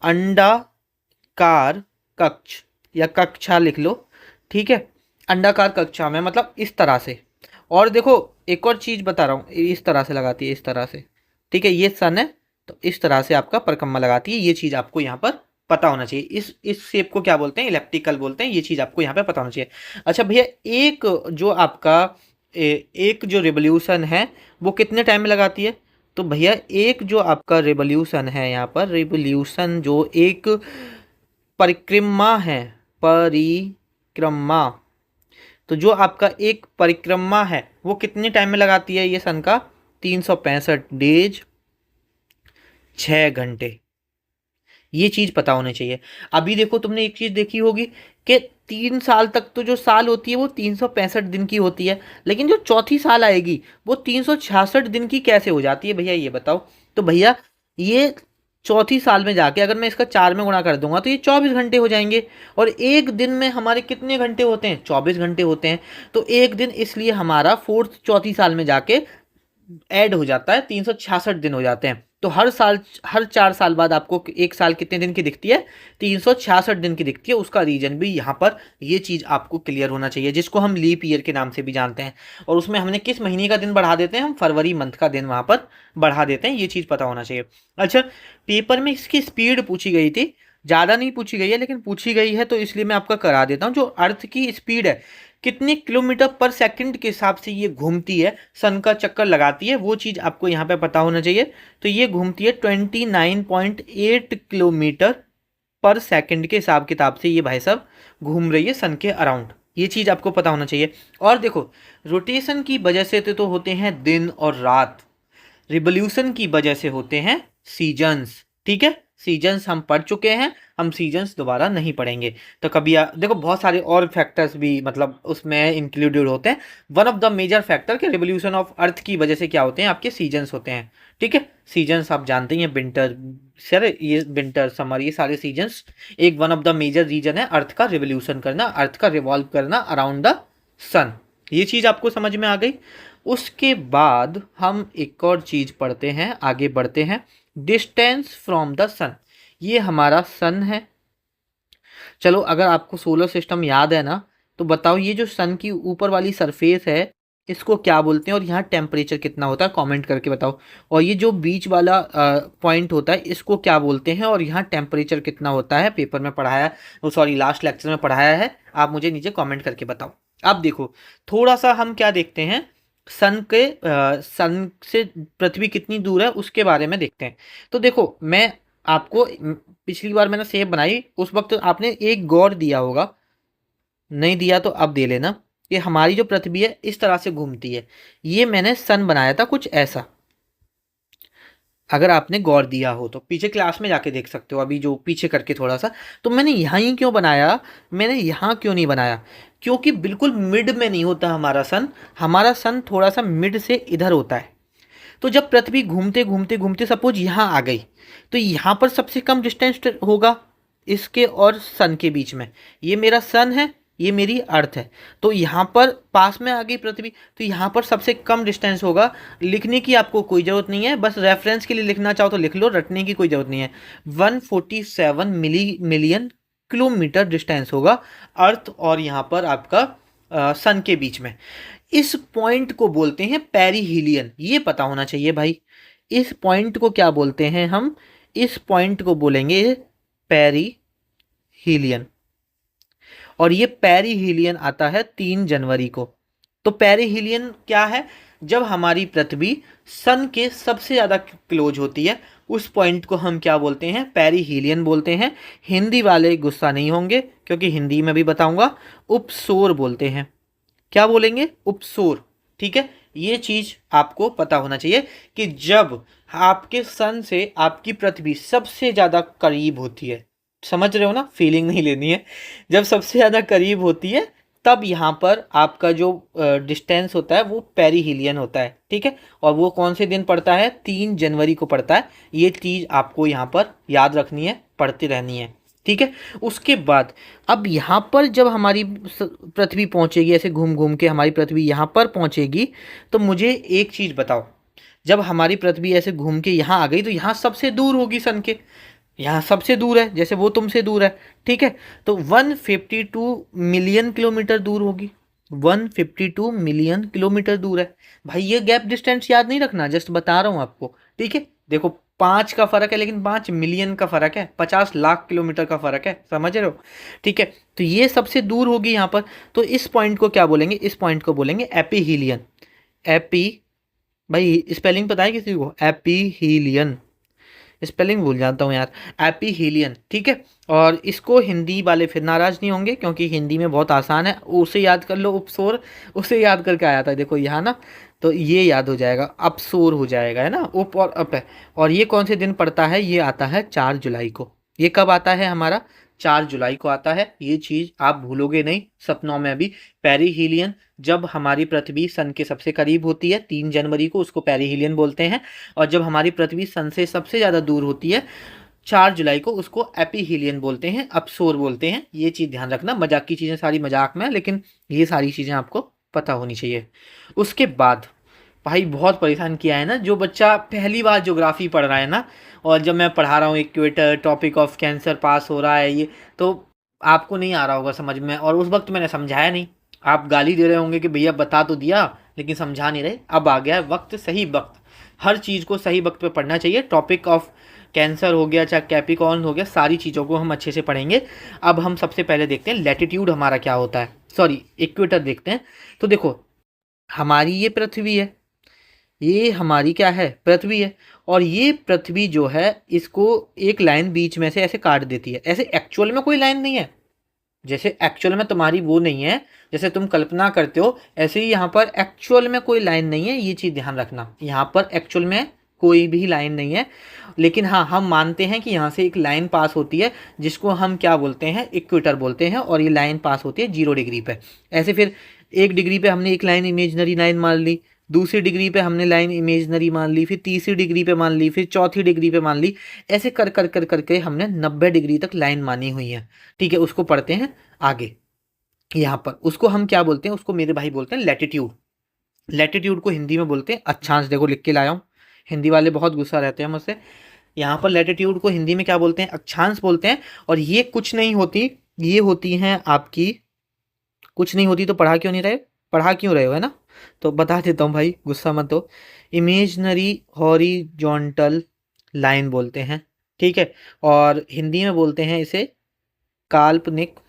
अंडाकार कक्ष, या कक्षा लिख लो, ठीक है। अंडाकार कक्षा में मतलब इस तरह से। और देखो एक और चीज़ बता रहा हूँ, इस तरह से लगाती है, इस तरह से, ठीक है। ये सन है तो इस तरह से आपका परिक्रमा लगाती है, ये चीज़ आपको यहाँ पर पता होना चाहिए। इस शेप को क्या बोलते हैं, इलेप्टिकल बोलते हैं, ये चीज़ आपको यहाँ पे पता होना चाहिए। अच्छा भैया, एक जो आपका एक जो रिवोल्यूशन है वो कितने टाइम में लगाती है, तो भैया एक जो आपका रिवोल्यूशन है, यहाँ पर रिवोल्यूशन जो एक परिक्रमा है, परिक्रमा, तो जो आपका एक परिक्रमा है वो कितने टाइम में लगाती है ये सन का, 365 डेज 6 घंटे, ये चीज़ पता होनी चाहिए। अभी देखो तुमने एक चीज़ देखी होगी कि 3 साल तक तो जो साल होती है वो 365 दिन की होती है, लेकिन जो चौथी साल आएगी वो 366 दिन की कैसे हो जाती है भैया, ये बताओ। तो भैया ये चौथी साल में जाके अगर मैं इसका 4 में गुणा कर दूंगा तो ये 24 घंटे हो जाएंगे। और एक दिन में हमारे कितने घंटे होते हैं, 24 घंटे होते हैं। तो एक दिन इसलिए हमारा फोर्थ चौथी साल में जाके ऐड हो जाता है, 366 दिन हो जाते हैं। तो हर साल, हर 4 साल बाद आपको एक साल कितने दिन की दिखती है, 366 दिन की दिखती है। उसका रीजन भी यहाँ पर ये चीज़ आपको क्लियर होना चाहिए, जिसको हम लीप ईयर के नाम से भी जानते हैं। और उसमें हमने किस महीने का दिन बढ़ा देते हैं, हम फरवरी मंथ का दिन वहाँ पर बढ़ा देते हैं, ये चीज़ पता होना चाहिए। अच्छा, पेपर में इसकी स्पीड पूछी गई थी, ज़्यादा नहीं पूछी गई है लेकिन पूछी गई है, तो इसलिए मैं आपका करा देता हूँ। जो अर्थ की स्पीड है, कितने किलोमीटर पर सेकंड के हिसाब से ये घूमती है, सन का चक्कर लगाती है, वो चीज़ आपको यहाँ पे पता होना चाहिए। तो ये घूमती है 29.8 किलोमीटर पर सेकंड के हिसाब किताब से, ये भाई साहब घूम रही है सन के अराउंड, ये चीज़ आपको पता होना चाहिए। और देखो रोटेशन की वजह से तो होते हैं दिन और रात, रिवोल्यूशन की वजह से होते हैं सीजन्स, ठीक है। सीजन्स हम पढ़ चुके हैं, हम सीजन्स दोबारा नहीं पढ़ेंगे। तो कभी देखो बहुत सारे और फैक्टर्स भी मतलब उसमें इंक्लूडेड होते हैं। One of the major factor के रिवोल्यूशन ऑफ अर्थ की वजह से क्या होते हैं, आपके सीजन्स होते हैं, ठीक है। सीजन्स आप जानते ही हैं, विंटर, सर ये विंटर समर, ये सारे सीजन्स एक one of the major reason है अर्थ का रिवोल्यूशन करना, अर्थ का रिवॉल्व करना अराउंड द सन। ये चीज़ आपको समझ में आ गई। उसके बाद हम एक और चीज़ पढ़ते हैं, आगे बढ़ते हैं। डिस्टेंस फ्रॉम द सन, ये हमारा सन है। चलो अगर आपको सोलर सिस्टम याद है ना, तो बताओ ये जो सन की ऊपर वाली सरफेस है इसको क्या बोलते हैं, और यहाँ टेम्परेचर कितना होता है, कमेंट करके बताओ। और ये जो बीच वाला पॉइंट होता है इसको क्या बोलते हैं, और यहाँ टेम्परेचर कितना होता है, पेपर में पढ़ाया, सॉरी लास्ट लेक्चर में पढ़ाया है, आप मुझे नीचे कमेंट करके बताओ। अब देखो थोड़ा सा हम क्या देखते हैं, सन से पृथ्वी कितनी दूर है उसके बारे में देखते हैं। तो देखो मैं आपको, पिछली बार मैंने सेब बनाई उस वक्त आपने एक गौर दिया होगा, नहीं दिया तो अब दे लेना, कि हमारी जो पृथ्वी है इस तरह से घूमती है। ये मैंने सन बनाया था कुछ ऐसा, अगर आपने गौर दिया हो तो पीछे क्लास में जाके देख सकते हो, अभी जो पीछे करके थोड़ा सा। तो मैंने यहाँ ही क्यों बनाया, मैंने यहाँ क्यों नहीं बनाया, क्योंकि बिल्कुल मिड में नहीं होता हमारा सन, हमारा सन थोड़ा सा मिड से इधर होता है। तो जब पृथ्वी घूमते घूमते घूमते सपोज यहाँ आ गई, तो यहाँ पर सबसे कम डिस्टेंस होगा इसके और सन के बीच में। ये मेरा सन है, ये मेरी अर्थ है। तो यहाँ पर पास में आ गई पृथ्वी, तो यहाँ पर सबसे कम डिस्टेंस होगा। लिखने की आपको कोई ज़रूरत नहीं है, बस रेफरेंस के लिए लिखना चाहो तो लिख लो, रटने की कोई ज़रूरत नहीं है। 147 मिलियन किलोमीटर डिस्टेंस होगा अर्थ और यहाँ पर आपका सन के बीच में। इस पॉइंट को बोलते हैं पेरिहीलियन, ये पता होना चाहिए भाई। इस पॉइंट को क्या बोलते हैं हम? इस पॉइंट को बोलेंगे पेरिहीलियन। और ये पेरिहीलियन आता है 3 जनवरी को। तो पेरिहीलियन क्या है? जब हमारी पृथ्वी सन के सबसे ज़्यादा क्लोज होती है, उस पॉइंट को हम क्या बोलते हैं? पेरिहीलियन बोलते हैं। हिंदी वाले गुस्सा नहीं होंगे क्योंकि हिंदी में भी बताऊंगा, उपसोर बोलते हैं। क्या बोलेंगे? उपसोर। ठीक है, ये चीज आपको पता होना चाहिए कि जब आपके सन से आपकी पृथ्वी सबसे ज्यादा करीब होती है, समझ रहे हो ना, फीलिंग नहीं लेनी है, जब सबसे ज्यादा करीब होती है तब यहाँ पर आपका जो डिस्टेंस होता है वो पेरिहीलियन होता है। ठीक है, और वो कौन से दिन पड़ता है? 3 जनवरी को पड़ता है। ये चीज आपको यहाँ पर याद रखनी है, पढ़ती रहनी है। ठीक है, उसके बाद अब यहाँ पर जब हमारी पृथ्वी पहुंचेगी, ऐसे घूम घूम के हमारी पृथ्वी यहाँ पर पहुंचेगी, तो मुझे एक चीज बताओ, जब हमारी पृथ्वी ऐसे घूम के यहाँ आ गई तो यहाँ सबसे दूर होगी सन के, यहाँ सबसे दूर है, जैसे वो तुमसे दूर है। ठीक है, तो 152 मिलियन किलोमीटर दूर होगी। 152 मिलियन किलोमीटर दूर है भाई। ये गैप डिस्टेंस याद नहीं रखना, जस्ट बता रहा हूँ आपको। ठीक है, देखो 5 का फर्क है लेकिन 5 मिलियन का फर्क है, 50 लाख किलोमीटर का फर्क है, समझ रहे हो? ठीक है, तो ये सबसे दूर होगी यहाँ पर। तो इस पॉइंट को क्या बोलेंगे? इस पॉइंट को बोलेंगे एपीहीलियन। एपी, भाई स्पेलिंग पता है किसी को? एपीहीलियन, स्पेलिंग भूल जाता हूँ यार, एपीहीलियन। ठीक है, और इसको हिंदी वाले फिर नाराज नहीं होंगे क्योंकि हिंदी में बहुत आसान है, उसे याद कर लो, उपसोर। उसे याद करके आया था, देखो यहाँ ना, तो ये याद हो जाएगा, अपसोर हो जाएगा, है ना, उप और अप है। और ये कौन से दिन पड़ता है? ये आता है 4 जुलाई को। ये कब आता है हमारा? 4 जुलाई को आता है। ये चीज आप भूलोगे नहीं सपनों में भी। पेरिहीलियन, जब हमारी पृथ्वी सन के सबसे करीब होती है 3 जनवरी को, उसको पेरिहीलियन बोलते हैं। और जब हमारी पृथ्वी सन से सबसे ज़्यादा दूर होती है 4 जुलाई को, उसको एपीहीलियन बोलते हैं, अपसोर बोलते हैं। ये चीज़ ध्यान रखना, मजाक की चीज़ें सारी मजाक में, लेकिन ये सारी चीज़ें आपको पता होनी चाहिए। उसके बाद भाई बहुत परेशान किया है ना जो बच्चा पहली बार ज्योग्राफी पढ़ रहा है ना, और जब मैं पढ़ा रहा हूँ इक्वेटर, टॉपिक ऑफ कैंसर पास हो रहा है ये, तो आपको नहीं आ रहा होगा समझ में, और उस वक्त मैंने समझाया नहीं। आप गाली दे रहे होंगे कि भैया बता तो दिया लेकिन समझा नहीं रहे। अब आ गया है वक्त, सही वक्त, हर चीज़ को सही वक्त पे पढ़ना चाहिए। टॉपिक ऑफ कैंसर हो गया, चाहे कैप्रिकॉर्न हो गया, सारी चीज़ों को हम अच्छे से पढ़ेंगे। अब हम सबसे पहले देखते हैं लैटिट्यूड हमारा क्या होता है, सॉरी इक्वेटर देखते हैं। तो देखो हमारी ये पृथ्वी है, ये हमारी क्या है? पृथ्वी है। और ये पृथ्वी जो है इसको एक लाइन बीच में से ऐसे काट देती है। ऐसे एक्चुअल में कोई लाइन नहीं है, जैसे एक्चुअल में तुम्हारी वो नहीं है, जैसे तुम कल्पना करते हो, ऐसे ही यहाँ पर एक्चुअल में कोई लाइन नहीं है। ये चीज़ ध्यान रखना, यहाँ पर एक्चुअल में कोई भी लाइन नहीं है, लेकिन हाँ हम मानते हैं कि यहाँ से एक लाइन पास होती है जिसको हम क्या बोलते हैं? इक्वेटर बोलते हैं। और ये लाइन पास होती है 0 डिग्री पे। ऐसे फिर 1 डिग्री पे हमने एक लाइन इमेजनरी लाइन मान ली, दूसरी डिग्री पे हमने लाइन इमेजनरी मान ली, फिर तीसरी डिग्री पे मान ली, फिर चौथी डिग्री पे मान ली। ऐसे कर कर कर करके हमने 90 डिग्री तक लाइन मानी हुई है। ठीक है, उसको पढ़ते हैं आगे। यहाँ पर उसको हम क्या बोलते हैं? उसको मेरे भाई बोलते हैं लैटिट्यूड। लैटिट्यूड को हिंदी में बोलते हैं अक्षांश। देखो लिख के लाया हूँ, हिंदी वाले बहुत गुस्सा रहते हैं मुझसे। यहाँ पर लैटिट्यूड को हिंदी में क्या बोलते हैं? अक्षांश बोलते हैं। और ये कुछ नहीं होती, ये होती हैं आपकी, कुछ नहीं होती तो पढ़ा क्यों नहीं रहे? पढ़ा क्यों रहे हो, है ना? तो बता देता हूँ भाई, गुस्सा मत हो। इमेजनरी हॉरिजॉन्टल लाइन बोलते हैं। ठीक है, और हिंदी में बोलते हैं इसे काल्पनिक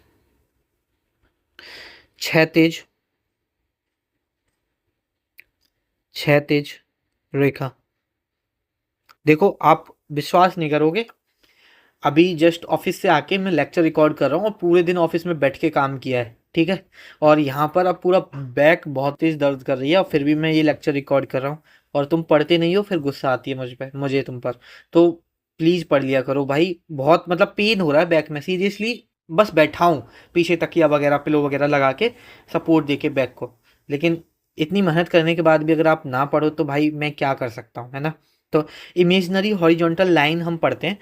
क्षैतिज क्षैतिज रेखा। देखो आप विश्वास नहीं करोगे, अभी जस्ट ऑफिस से आके मैं लेक्चर रिकॉर्ड कर रहा हूँ और पूरे दिन ऑफिस में बैठ के काम किया है। ठीक है, और यहाँ पर अब पूरा बैक बहुत तेज दर्द कर रही है और फिर भी मैं ये लेक्चर रिकॉर्ड कर रहा हूँ, और तुम पढ़ते नहीं हो, फिर गुस्सा आती है मुझे तुम पर। तो प्लीज़ पढ़ लिया करो भाई, बहुत मतलब पेन हो रहा है बैक में सीरियसली। बस बैठा हूँ पीछे तकिया वगैरह पिलो वगैरह लगा के सपोर्ट दे के बैक को, लेकिन इतनी मेहनत करने के बाद भी अगर आप ना पढ़ो तो भाई मैं क्या कर सकता हूँ, है ना? तो इमेजनरी हॉरिजॉन्टल लाइन हम पढ़ते हैं।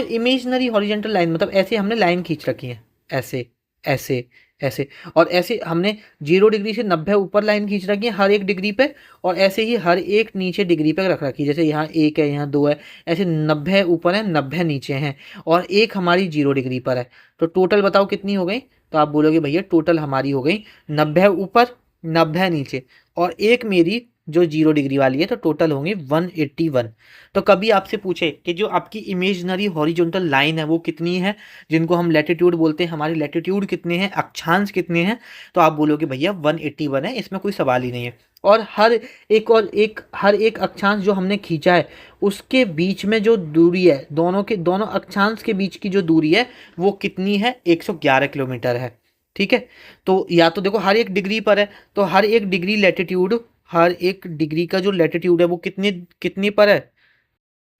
इमेजनरी हॉरिजॉन्टल लाइन मतलब ऐसे हमने लाइन खींच रखी है, ऐसे ऐसे ऐसे, और ऐसे हमने 0 डिग्री से 90 ऊपर लाइन खींच रखी है हर एक डिग्री पे, और ऐसे ही हर एक नीचे डिग्री पे रख रखी है। जैसे यहाँ 1 है, यहाँ 2 है, ऐसे 90 ऊपर है, 90 नीचे हैं, और एक हमारी 0 डिग्री पर है। तो टोटल बताओ कितनी हो गई? तो आप बोलोगे भैया टोटल हमारी हो गई 90 ऊपर, 90 नीचे, और एक मेरी जो 0 डिग्री वाली है, तो टोटल होंगे 181। तो कभी आपसे पूछे कि जो आपकी इमेजिनरी हॉरिजॉन्टल लाइन है वो कितनी है, जिनको हम लैटिट्यूड बोलते हैं, हमारे लैटिट्यूड कितने हैं, अक्षांश कितने हैं, तो आप बोलोगे भैया 181 है, इसमें कोई सवाल ही नहीं है। और हर एक अक्षांश जो हमने खींचा है उसके बीच में जो दूरी है, दोनों अक्षांश के बीच की जो दूरी है वो कितनी है? 111 किलोमीटर है। ठीक है, तो या तो देखो हर एक डिग्री पर है, तो हर एक डिग्री लैटिट्यूड, हर एक डिग्री का जो लैटिट्यूड है वो कितनी कितनी पर है?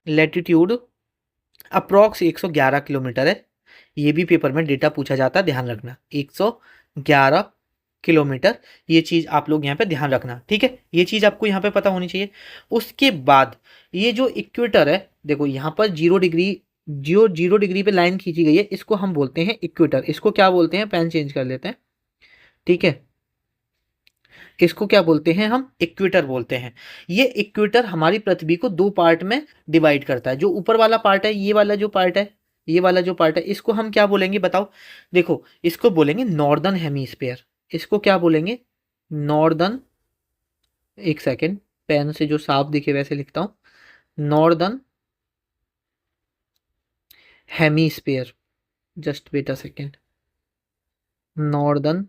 लैटिट्यूड अप्रॉक्स 111 किलोमीटर है। ये भी पेपर में डेटा पूछा जाता है, ध्यान रखना, 111 किलोमीटर। ये चीज़ आप लोग यहाँ पे ध्यान रखना, ठीक है, ये चीज़ आपको यहाँ पे पता होनी चाहिए। उसके बाद ये जो इक्वेटर है, देखो यहाँ पर 0 डिग्री, जो 0 डिग्री पे लाइन खींची गई है, इसको हम बोलते हैं इक्वेटर। इसको क्या बोलते हैं? पेन चेंज कर लेते हैं, ठीक है, इसको क्या बोलते हैं? हम इक्वेटर बोलते हैं। ये इक्वेटर हमारी पृथ्वी को दो पार्ट में डिवाइड करता है। जो ऊपर वाला पार्ट है, ये वाला जो पार्ट है, ये वाला जो पार्ट है, इसको हम क्या बोलेंगे बताओ? देखो, इसको बोलेंगे नॉर्दर्न हेमीस्फेयर। इसको क्या बोलेंगे? नॉर्दर्न, एक सेकेंड, पेन से जो साफ दिखे वैसे लिखता हूं, northern hemisphere. Just wait a second, northern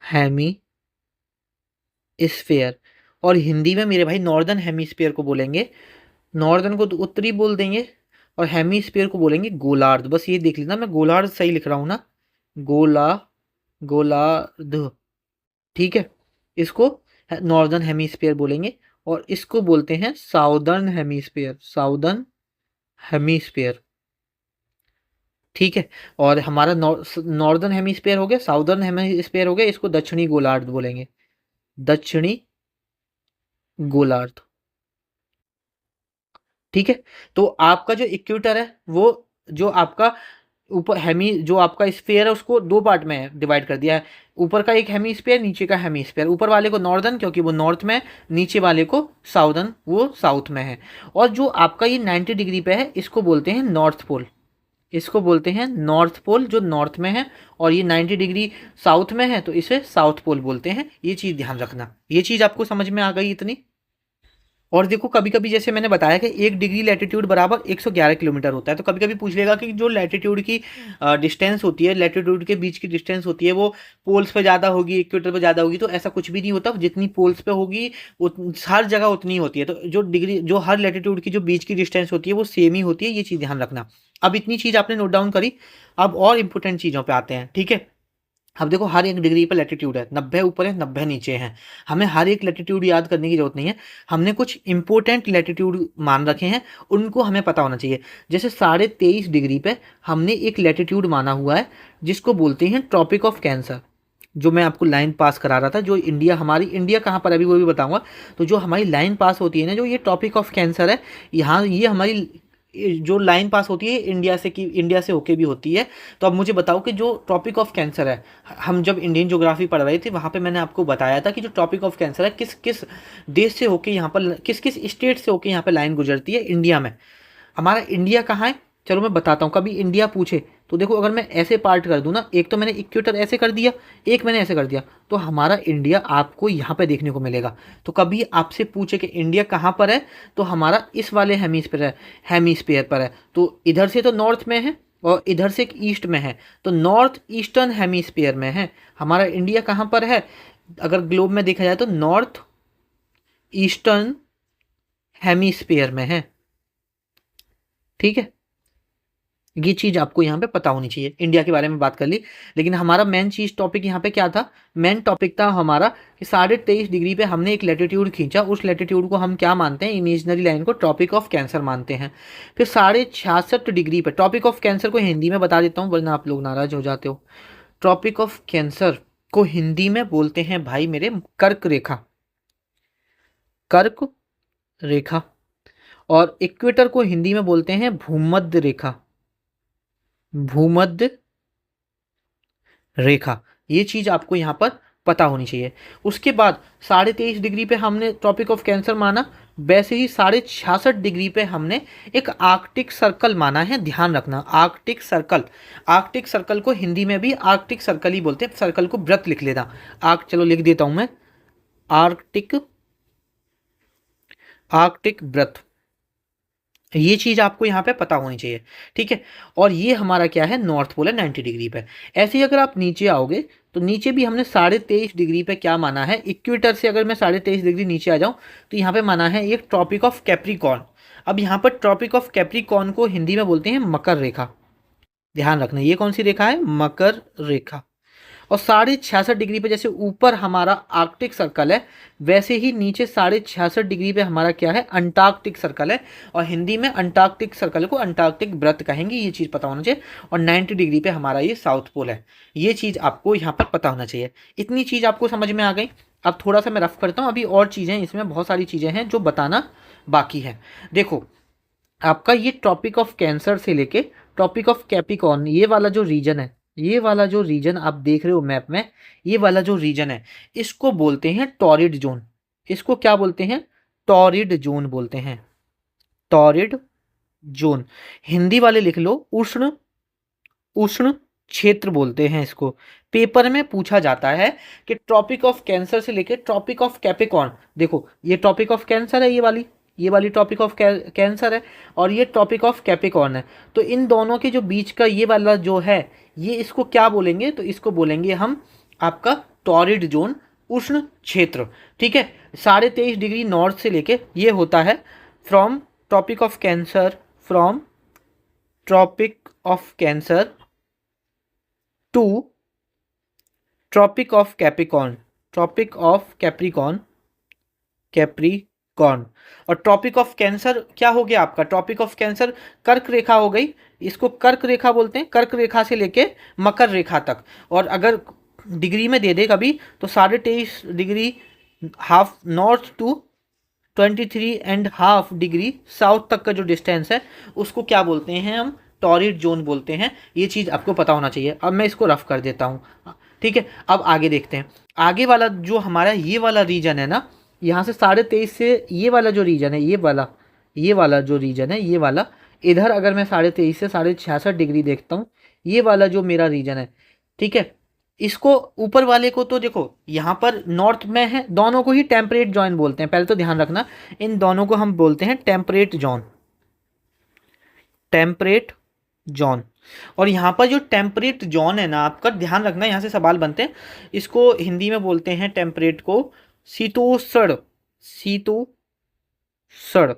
hemisphere. और हिंदी में मेरे भाई नॉर्दर्न हेमीस्फेयर को बोलेंगे, नॉर्दर्न को तो उत्तरी बोल देंगे, और हेमीस्फेयर को बोलेंगे गोलार्ध। बस ये देख लेना, मैं गोलार्ध सही लिख रहा हूँ ना? गोलार्ध, ठीक है। इसको नॉर्दर्न हेमीस्फेयर बोलेंगे, और इसको बोलते हैं साउदर्न हेमीस्फेयर, साउदर्न हेमीस्फेयर, ठीक है। और हमारा नॉर्दर्न हेमीस्फेयर हो गया, साउदर्न हेमीस्फेयर हो गया, इसको दक्षिणी गोलार्ध बोलेंगे, दक्षिणी गोलार्ध, ठीक है। तो आपका जो इक्वेटर है वो, जो आपका ऊपर हेमी, जो आपका स्फेयर है उसको दो पार्ट में डिवाइड कर दिया है। ऊपर का एक हेमी स्फेयर, नीचे का हेमी स्फेयर। ऊपर वाले को नॉर्दर्न क्योंकि वो नॉर्थ में है, नीचे वाले को साउदर्न, वो साउथ में है। और जो आपका ये 90 डिग्री पे है, इसको बोलते हैं नॉर्थ पोल, इसको बोलते हैं नॉर्थ पोल, जो नॉर्थ में है। और ये 90 डिग्री साउथ में है, तो इसे साउथ पोल बोलते हैं। ये चीज़ ध्यान रखना। ये चीज़ आपको समझ में आ गई इतनी? और देखो, कभी कभी जैसे मैंने बताया कि 1 डिग्री लैटिट्यूड बराबर 111 किलोमीटर होता है, तो कभी कभी पूछ लेगा कि जो लैटिट्यूड की डिस्टेंस होती है, लैटिट्यूड के बीच की डिस्टेंस होती है, वो पोल्स पे ज़्यादा होगी, इक्वेटर पे ज़्यादा होगी। तो ऐसा कुछ भी नहीं होता, जितनी पोल्स पे होगी हर जगह उतनी होती है। तो जो डिग्री, जो हर लैटिट्यूड की जो बीच की डिस्टेंस होती है वो सेम ही होती है। ये चीज़ ध्यान रखना। अब इतनी चीज़ आपने नोट डाउन करी, अब और इंपॉर्टेंट चीज़ों पर आते हैं, ठीक है। अब देखो, हर एक डिग्री पर लैटिट्यूड है, 90 ऊपर है, 90 नीचे है। हमें हर एक लैटिट्यूड याद करने की जरूरत नहीं है, हमने कुछ इंपॉर्टेंट लैटिट्यूड मान रखे हैं, उनको हमें पता होना चाहिए। जैसे 23.5 डिग्री पे हमने एक लैटिट्यूड माना हुआ है, जिसको बोलते हैं ट्रॉपिक ऑफ कैंसर। जो मैं आपको लाइन पास करा रहा था, जो इंडिया, हमारी इंडिया कहाँ पर है अभी वो भी बताऊंगा। तो जो हमारी लाइन पास होती है ना, जो ये ट्रॉपिक ऑफ कैंसर है, यहाँ ये हमारी जो लाइन पास होती है इंडिया से, की इंडिया से होके भी होती है। तो अब मुझे बताओ कि जो ट्रॉपिक ऑफ कैंसर है, हम जब इंडियन ज्योग्राफी पढ़ रहे थे वहाँ पे मैंने आपको बताया था कि जो ट्रॉपिक ऑफ कैंसर है, किस किस देश से होके यहाँ पर, किस किस स्टेट से होके यहाँ पे लाइन गुजरती है इंडिया में। हमारा इंडिया कहाँ है? चलो मैं बताता हूँ। कभी इंडिया पूछे तो देखो, अगर मैं ऐसे पार्ट कर दूँ ना, एक तो मैंने इक्वेटर ऐसे कर दिया, एक मैंने ऐसे कर दिया, तो हमारा इंडिया आपको यहाँ पे देखने को मिलेगा। तो कभी आपसे पूछे कि इंडिया कहाँ पर है, तो हमारा इस वाले हेमीस्फीयर है, हेमीस्फीयर पर है। तो इधर से तो नॉर्थ में है, और इधर से ईस्ट में है, तो नॉर्थ ईस्टर्न हेमीस्फीयर में है। हमारा इंडिया कहाँ पर है? अगर ग्लोब में देखा जाए तो नॉर्थ ईस्टर्न हेमीस्फीयर में है, ठीक है। ये चीज़ आपको यहाँ पे पता होनी चाहिए। इंडिया के बारे में बात कर ली, लेकिन हमारा मेन चीज़ टॉपिक यहाँ पे क्या था? मेन टॉपिक था हमारा कि 23.5 डिग्री पे हमने एक लैटिट्यूड खींचा। उस लैटिट्यूड को हम क्या मानते हैं? इमेजिनरी लाइन को ट्रॉपिक ऑफ कैंसर मानते हैं। फिर 66.5 डिग्री पे, ट्रॉपिक ऑफ कैंसर को हिंदी में बता देता हूँ वरना आप लोग नाराज हो जाते हो। ट्रॉपिक ऑफ कैंसर को हिंदी में बोलते हैं भाई मेरे कर्क रेखा, कर्क रेखा। और इक्वेटर को हिंदी में बोलते हैं भूमध्य रेखा, भूमध्य रेखा, ये चीज़ आपको यहाँ पर पता होनी चाहिए। उसके बाद 23.5 डिग्री पे हमने ट्रॉपिक ऑफ कैंसर माना, वैसे ही 66.5 डिग्री पे हमने एक आर्कटिक सर्कल माना है, ध्यान रखना आर्कटिक सर्कल। आर्कटिक सर्कल को हिंदी में भी आर्कटिक सर्कल ही बोलते हैं, सर्कल को व्रत लिख लेना। चलो लिख देता हूं मैं, आर्कटिक, आर्कटिक व्रत, ये चीज़ आपको यहाँ पे पता होनी चाहिए, ठीक है। और ये हमारा क्या है, नॉर्थ पोल है 90 डिग्री पे। ऐसे ही अगर आप नीचे आओगे तो नीचे भी हमने 23.5 डिग्री पे क्या माना है, इक्वेटर से अगर मैं 23.5 डिग्री नीचे आ जाऊँ तो यहाँ पे माना है एक ट्रॉपिक ऑफ कैप्रिकॉर्न। अब यहाँ पर ट्रॉपिक ऑफ कैप्रिकॉर्न को हिंदी में बोलते हैं मकर रेखा, ध्यान रखना ये कौन सी रेखा है, मकर रेखा। और 66.5 डिग्री पे जैसे ऊपर हमारा आर्कटिक सर्कल है, वैसे ही नीचे 66.5 डिग्री पे हमारा क्या है, अंटार्कटिक सर्कल है। और हिंदी में अंटार्कटिक सर्कल को अंटार्कटिक व्रत कहेंगे, ये चीज़ पता होना चाहिए। और 90 डिग्री पे हमारा ये साउथ पोल है, ये चीज़ आपको यहाँ पर पता होना चाहिए। इतनी चीज़ आपको समझ में आ गई। अब थोड़ा सा मैं रफ करता हूँ, अभी और चीज़ें इसमें बहुत सारी चीज़ें हैं जो बताना बाकी है। देखो आपका ये ट्रॉपिक ऑफ कैंसर से लेके ट्रॉपिक ऑफ कैप्रिकॉर्न, ये वाला जो रीजन है, ये वाला जो रीजन आप देख रहे हो मैप में, ये वाला जो रीजन है इसको बोलते हैं टॉरिड जोन। इसको क्या बोलते हैं, टॉरिड जोन बोलते हैं, टॉरिड जोन। हिंदी वाले लिख लो उष्ण, उष्ण क्षेत्र बोलते हैं इसको। पेपर में पूछा जाता है कि ट्रॉपिक ऑफ कैंसर से लेके ट्रॉपिक ऑफ कैप्रिकॉर्न, देखो ये ट्रॉपिक ऑफ कैंसर है, ये वाली टॉपिक ऑफ कैंसर है, और ये टॉपिक ऑफ कैप्रिकॉर्न है। तो इन दोनों के जो बीच का ये वाला जो है, ये इसको क्या बोलेंगे, तो इसको बोलेंगे हम आपका टॉरिड जोन, उष्ण क्षेत्र, ठीक है। 23.5 डिग्री नॉर्थ से लेके ये होता है from tropic of cancer, from tropic of cancer to tropic of capricorn, tropic of capricorn, capricorn. और ट्रॉपिक ऑफ कैंसर क्या हो गया आपका, ट्रॉपिक ऑफ कैंसर कर्क रेखा हो गई, इसको कर्क रेखा बोलते हैं, कर्क रेखा से लेके मकर रेखा तक। और अगर डिग्री में दे दे कभी तो 23.5 degree half north to 23.5 degree south तक का जो डिस्टेंस है उसको क्या बोलते हैं हम, टॉरिड जोन बोलते हैं। ये चीज़ आपको पता होना चाहिए। अब मैं इसको रफ कर देता हूँ, ठीक है। अब आगे देखते हैं, आगे वाला जो हमारा ये वाला रीजन है ना, यहाँ से 23.5 से ये वाला जो रीजन है, ये वाला जो रीजन है, ये वाला इधर अगर मैं 23.5 से 66.5 डिग्री देखता हूँ, ये वाला जो मेरा रीजन है, ठीक है। इसको ऊपर वाले को तो देखो यहाँ पर नॉर्थ में है, दोनों को ही टेम्परेट जोन बोलते हैं, पहले तो ध्यान रखना इन दोनों को हम बोलते हैं टेम्परेट जोन, टेम्परेट जोन। और यहाँ पर जो टेम्परेट जोन है ना, आपका ध्यान रखना, यहाँ से सवाल बनते हैं, इसको हिंदी में बोलते हैं टेम्परेट को शीतोष्ण, शीतोष्ण,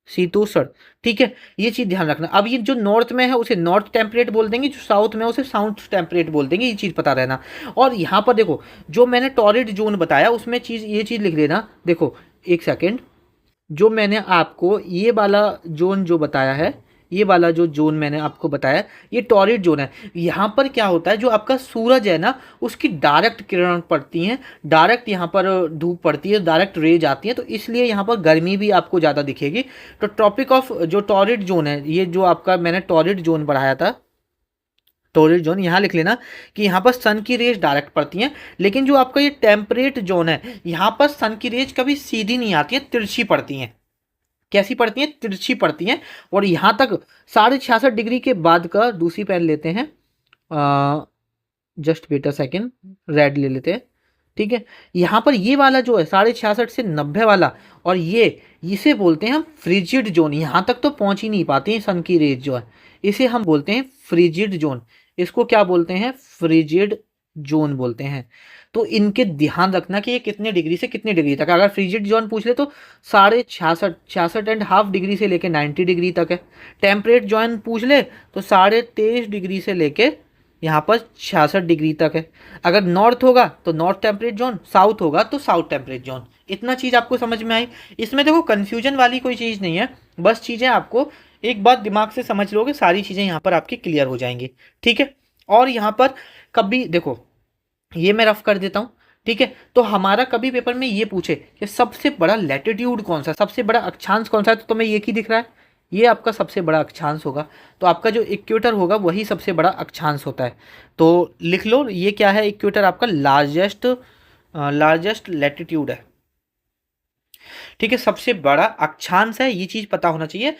शीतोष्ण, ठीक है। ये चीज़ ध्यान रखना। अब ये जो नॉर्थ में है उसे नॉर्थ टेम्परेट बोल देंगे, जो साउथ में है उसे साउथ टेम्परेट बोल देंगे, ये चीज़ पता रहना। और यहाँ पर देखो जो मैंने टॉरिड जोन बताया उसमें ये चीज़ लिख लेना। देखो एक सेकेंड, जो मैंने आपको ये वाला जोन जो बताया है, ये वाला जो जोन मैंने आपको बताया ये टॉरिड जोन है। यहाँ पर क्या होता है, जो आपका सूरज है ना उसकी डायरेक्ट किरण पड़ती हैं, डायरेक्ट यहाँ पर धूप पड़ती है, डायरेक्ट रेज आती है, तो इसलिए यहाँ पर गर्मी भी आपको ज़्यादा दिखेगी। तो ट्रॉपिक ऑफ जो टॉरिड जोन है, ये जो आपका मैंने टॉरिड जोन बढ़ाया था, टॉरिड जोन यहाँ लिख लेना कि यहाँ पर सन की रेज डायरेक्ट पड़ती हैं। लेकिन जो आपका ये टेम्परेट जोन है, यहाँ पर सन की रेज कभी सीधी नहीं आती है, तिरछी पड़ती हैं। कैसी पड़ती हैं, तिरछी पड़ती हैं। और यहाँ तक 66.5 डिग्री के बाद का दूसरी पेन लेते हैं, just wait a second, red ले लेते हैं, ठीक है। यहाँ पर ये वाला जो है 66.5 से 90 वाला, और ये इसे बोलते हैं हम फ्रिजिड जोन। यहाँ तक तो पहुँच ही नहीं पाती है सन की रेज जो है, इसे हम बोलते हैं फ्रिजिड जोन। इसको क्या बोलते हैं, फ्रिजिड जोन बोलते हैं। तो इनके ध्यान रखना कि ये कितने डिग्री से कितने डिग्री तक। अगर फ्रिजिड जोन पूछ ले तो 66.5 डिग्री से लेके 90 डिग्री तक है। टेम्परेट जोन पूछ ले तो 23.5 डिग्री से लेके यहाँ पर 66 डिग्री तक है। अगर नॉर्थ होगा तो नॉर्थ टेम्परेट जोन, साउथ होगा तो साउथ टेम्परेट जोन। इतना चीज़ आपको समझ में आई। इसमें देखो कन्फ्यूजन वाली कोई चीज़ नहीं है, बस चीज़ें आपको एक बात दिमाग से समझ लोगे, सारी चीज़ें यहाँ पर आपकी क्लियर हो जाएंगी, ठीक है। और यहाँ पर कभी देखो ये मैं रफ कर देता हूँ, ठीक है। तो हमारा कभी पेपर में ये पूछे कि सबसे बड़ा लैटिट्यूड कौन सा, सबसे बड़ा अक्षांश कौन सा है, तो तुम्हें ये की दिख रहा है, ये आपका सबसे बड़ा अक्षांश होगा। तो आपका जो इक्वेटर होगा वही सबसे बड़ा अक्षांश होता है। तो लिख लो, ये क्या है, इक्वेटर आपका लार्जेस्ट लैटिट्यूड है। ठीक है, सबसे बड़ा अक्षांश है, ये चीज पता होना चाहिए।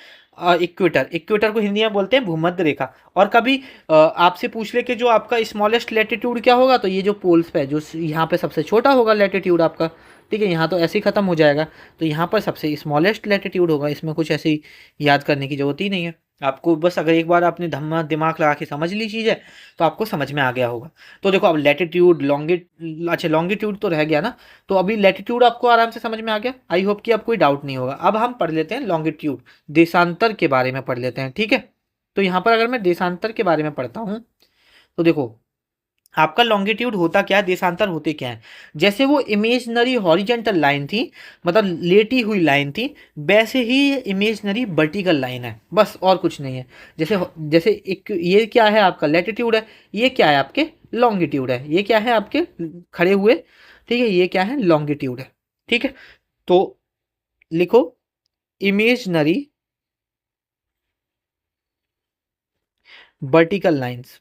इक्वेटर, इक्वेटर को हिंदी में बोलते हैं भूमध्य रेखा। और कभी आपसे पूछ ले कि जो आपका स्मॉलेस्ट लैटिट्यूड क्या होगा, तो ये जो पोल्स पे है, जो यहाँ पे सबसे छोटा होगा लैटिट्यूड आपका। ठीक है, यहाँ तो ऐसे ही खत्म हो जाएगा, तो यहाँ पर सबसे स्मॉलेस्ट लैटिट्यूड होगा। इसमें कुछ ऐसे ही याद करने की जरूरत ही नहीं है आपको, बस अगर एक बार आपने धम्मा दिमाग लगा के समझ ली चीज़ है तो आपको समझ में आ गया होगा। तो देखो अब लैटिट्यूड, अच्छा लॉन्गिट्यूड तो रह गया ना, तो अभी लैटिट्यूड आपको आराम से समझ में आ गया। आई होप कि अब कोई डाउट नहीं होगा। अब हम पढ़ लेते हैं लॉन्गिट्यूड, देशांतर के बारे में पढ़ लेते हैं। ठीक है, तो यहाँ पर अगर मैं देशांतर के बारे में पढ़ता हूँ तो देखो आपका लॉन्गिट्यूड होता क्या है, देशांतर होते क्या है। जैसे वो इमेजनरी हॉरिजेंटल लाइन थी, मतलब लेटी हुई लाइन थी, वैसे ही इमेजनरी वर्टिकल लाइन है, बस और कुछ नहीं है। जैसे जैसे एक ये क्या है आपका लैटिट्यूड है, ये क्या है आपके लॉन्गिट्यूड है, ये क्या है आपके खड़े हुए। ठीक है, ये क्या है लॉन्गिट्यूड है। ठीक है, तो लिखो imaginary vertical lines,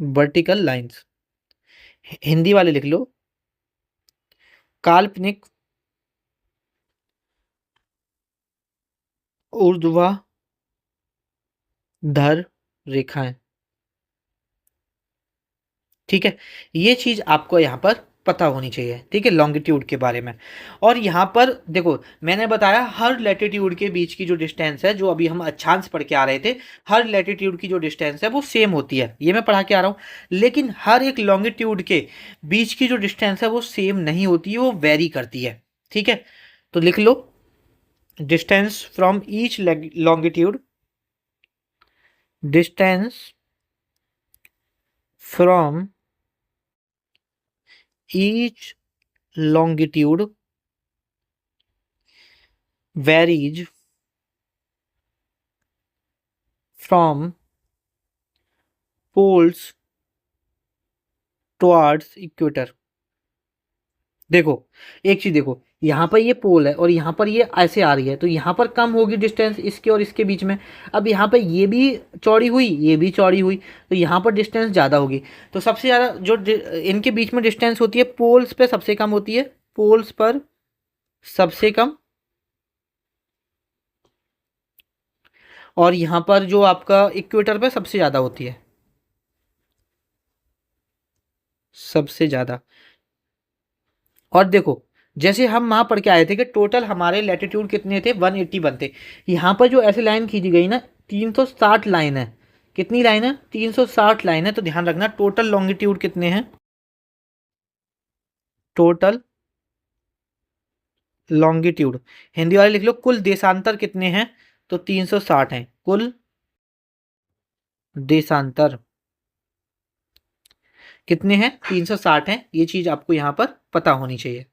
vertical lines. Hindi वाले लिख लो काल्पनिक ऊर्ध्वाधर रेखाएं। ठीक है, ये चीज आपको यहाँ पर पता होनी चाहिए। ठीक है, लॉन्गिट्यूड के बारे में। और यहाँ पर देखो मैंने बताया हर लैटिट्यूड के बीच की जो डिस्टेंस है, जो अभी हम अक्षांश पढ़ के आ रहे थे, हर लैटिट्यूड की जो डिस्टेंस है वो सेम होती है, ये मैं पढ़ा के आ रहा हूँ। लेकिन हर एक लॉन्गिट्यूड के बीच की जो डिस्टेंस है वो सेम नहीं होती है, वो वेरी करती है। ठीक है, तो लिख लो distance from each longitude, distance from each longitude varies from poles towards equator। देखो एक चीज देखो, यहाँ पर ये पोल है और यहाँ पर ये ऐसे आ रही है, तो यहाँ पर कम होगी डिस्टेंस इसके और इसके बीच में। अब यहाँ पर ये भी चौड़ी हुई, ये भी चौड़ी हुई, तो यहाँ पर डिस्टेंस ज़्यादा होगी। तो सबसे ज़्यादा जो इनके बीच में डिस्टेंस होती है पोल्स पे सबसे कम होती है, पोल्स पर सबसे कम। और यहाँ पर जो आपका इक्वेटर पे सबसे ज़्यादा होती है, सबसे ज़्यादा। और देखो जैसे हम वहाँ पढ़ के आए थे कि टोटल हमारे लैटिट्यूड कितने थे, 180 बनते। यहाँ पर जो ऐसे लाइन खींची गई ना, 360 लाइन है। कितनी लाइन है, 360 लाइन है। तो ध्यान रखना टोटल लॉन्गिट्यूड कितने हैं, टोटल लॉन्गिट्यूड हिंदी वाले लिख लो कुल देशांतर कितने हैं, तो 360 हैं कुल देशांतर। कितने हैं, 360 हैं। ये चीज आपको यहाँ पर पता होनी चाहिए।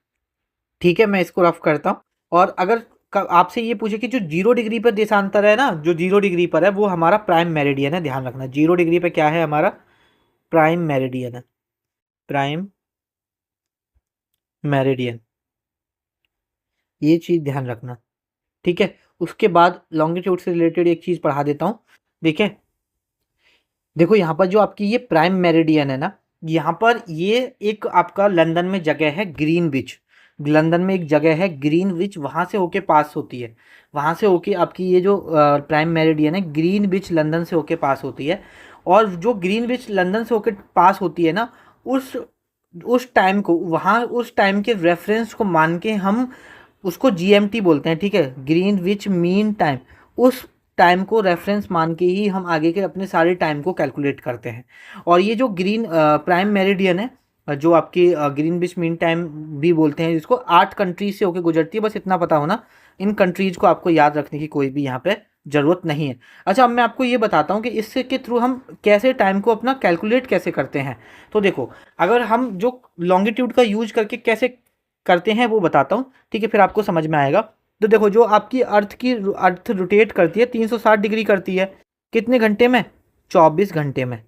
ठीक है, मैं इसको रफ करता हूँ। और अगर आपसे ये पूछे कि जो 0 डिग्री पर देशांतर है ना, जो 0 डिग्री पर है वो हमारा प्राइम मेरिडियन है। ध्यान रखना 0 डिग्री पे क्या है हमारा, प्राइम मेरिडियन है, प्राइम मेरिडियन। ये चीज ध्यान रखना। ठीक है, उसके बाद लॉन्गिट्यूड से रिलेटेड एक चीज पढ़ा देता हूँ। देखिए देखो यहाँ पर जो आपकी ये प्राइम मेरिडियन है ना, यहाँ पर ये एक आपका लंदन में जगह है ग्रीनविच। लंदन में एक जगह है ग्रीनविच, वहाँ से होके पास होती है। वहाँ से होके आपकी ये जो प्राइम मेरिडियन है ग्रीनविच लंदन से होके पास होती है। और जो ग्रीनविच लंदन से होके पास होती है ना, उस टाइम को, वहाँ उस टाइम के रेफरेंस को मान के हम उसको जीएमटी बोलते हैं। ठीक है, ग्रीनविच मीन टाइम। उस टाइम को रेफरेंस मान के ही हम आगे के अपने सारे टाइम को कैलकुलेट करते हैं। और ये जो प्राइम मेरिडियन है, जो आपकी ग्रीनविच मीन टाइम भी बोलते हैं, जिसको 8 कंट्रीज से होकर गुजरती है। बस इतना पता होना, इन कंट्रीज को आपको याद रखने की कोई भी यहाँ पे ज़रूरत नहीं है। अच्छा, अब मैं आपको ये बताता हूँ कि इससे के थ्रू हम कैसे टाइम को अपना कैलकुलेट कैसे करते हैं। तो देखो अगर हम जो लॉन्गिट्यूड का यूज करके कैसे करते हैं वो बताता हूँ। ठीक है, फिर आपको समझ में आएगा। तो देखो जो आपकी अर्थ रोटेट करती है 360 डिग्री करती है, कितने घंटे में, 24 घंटे में।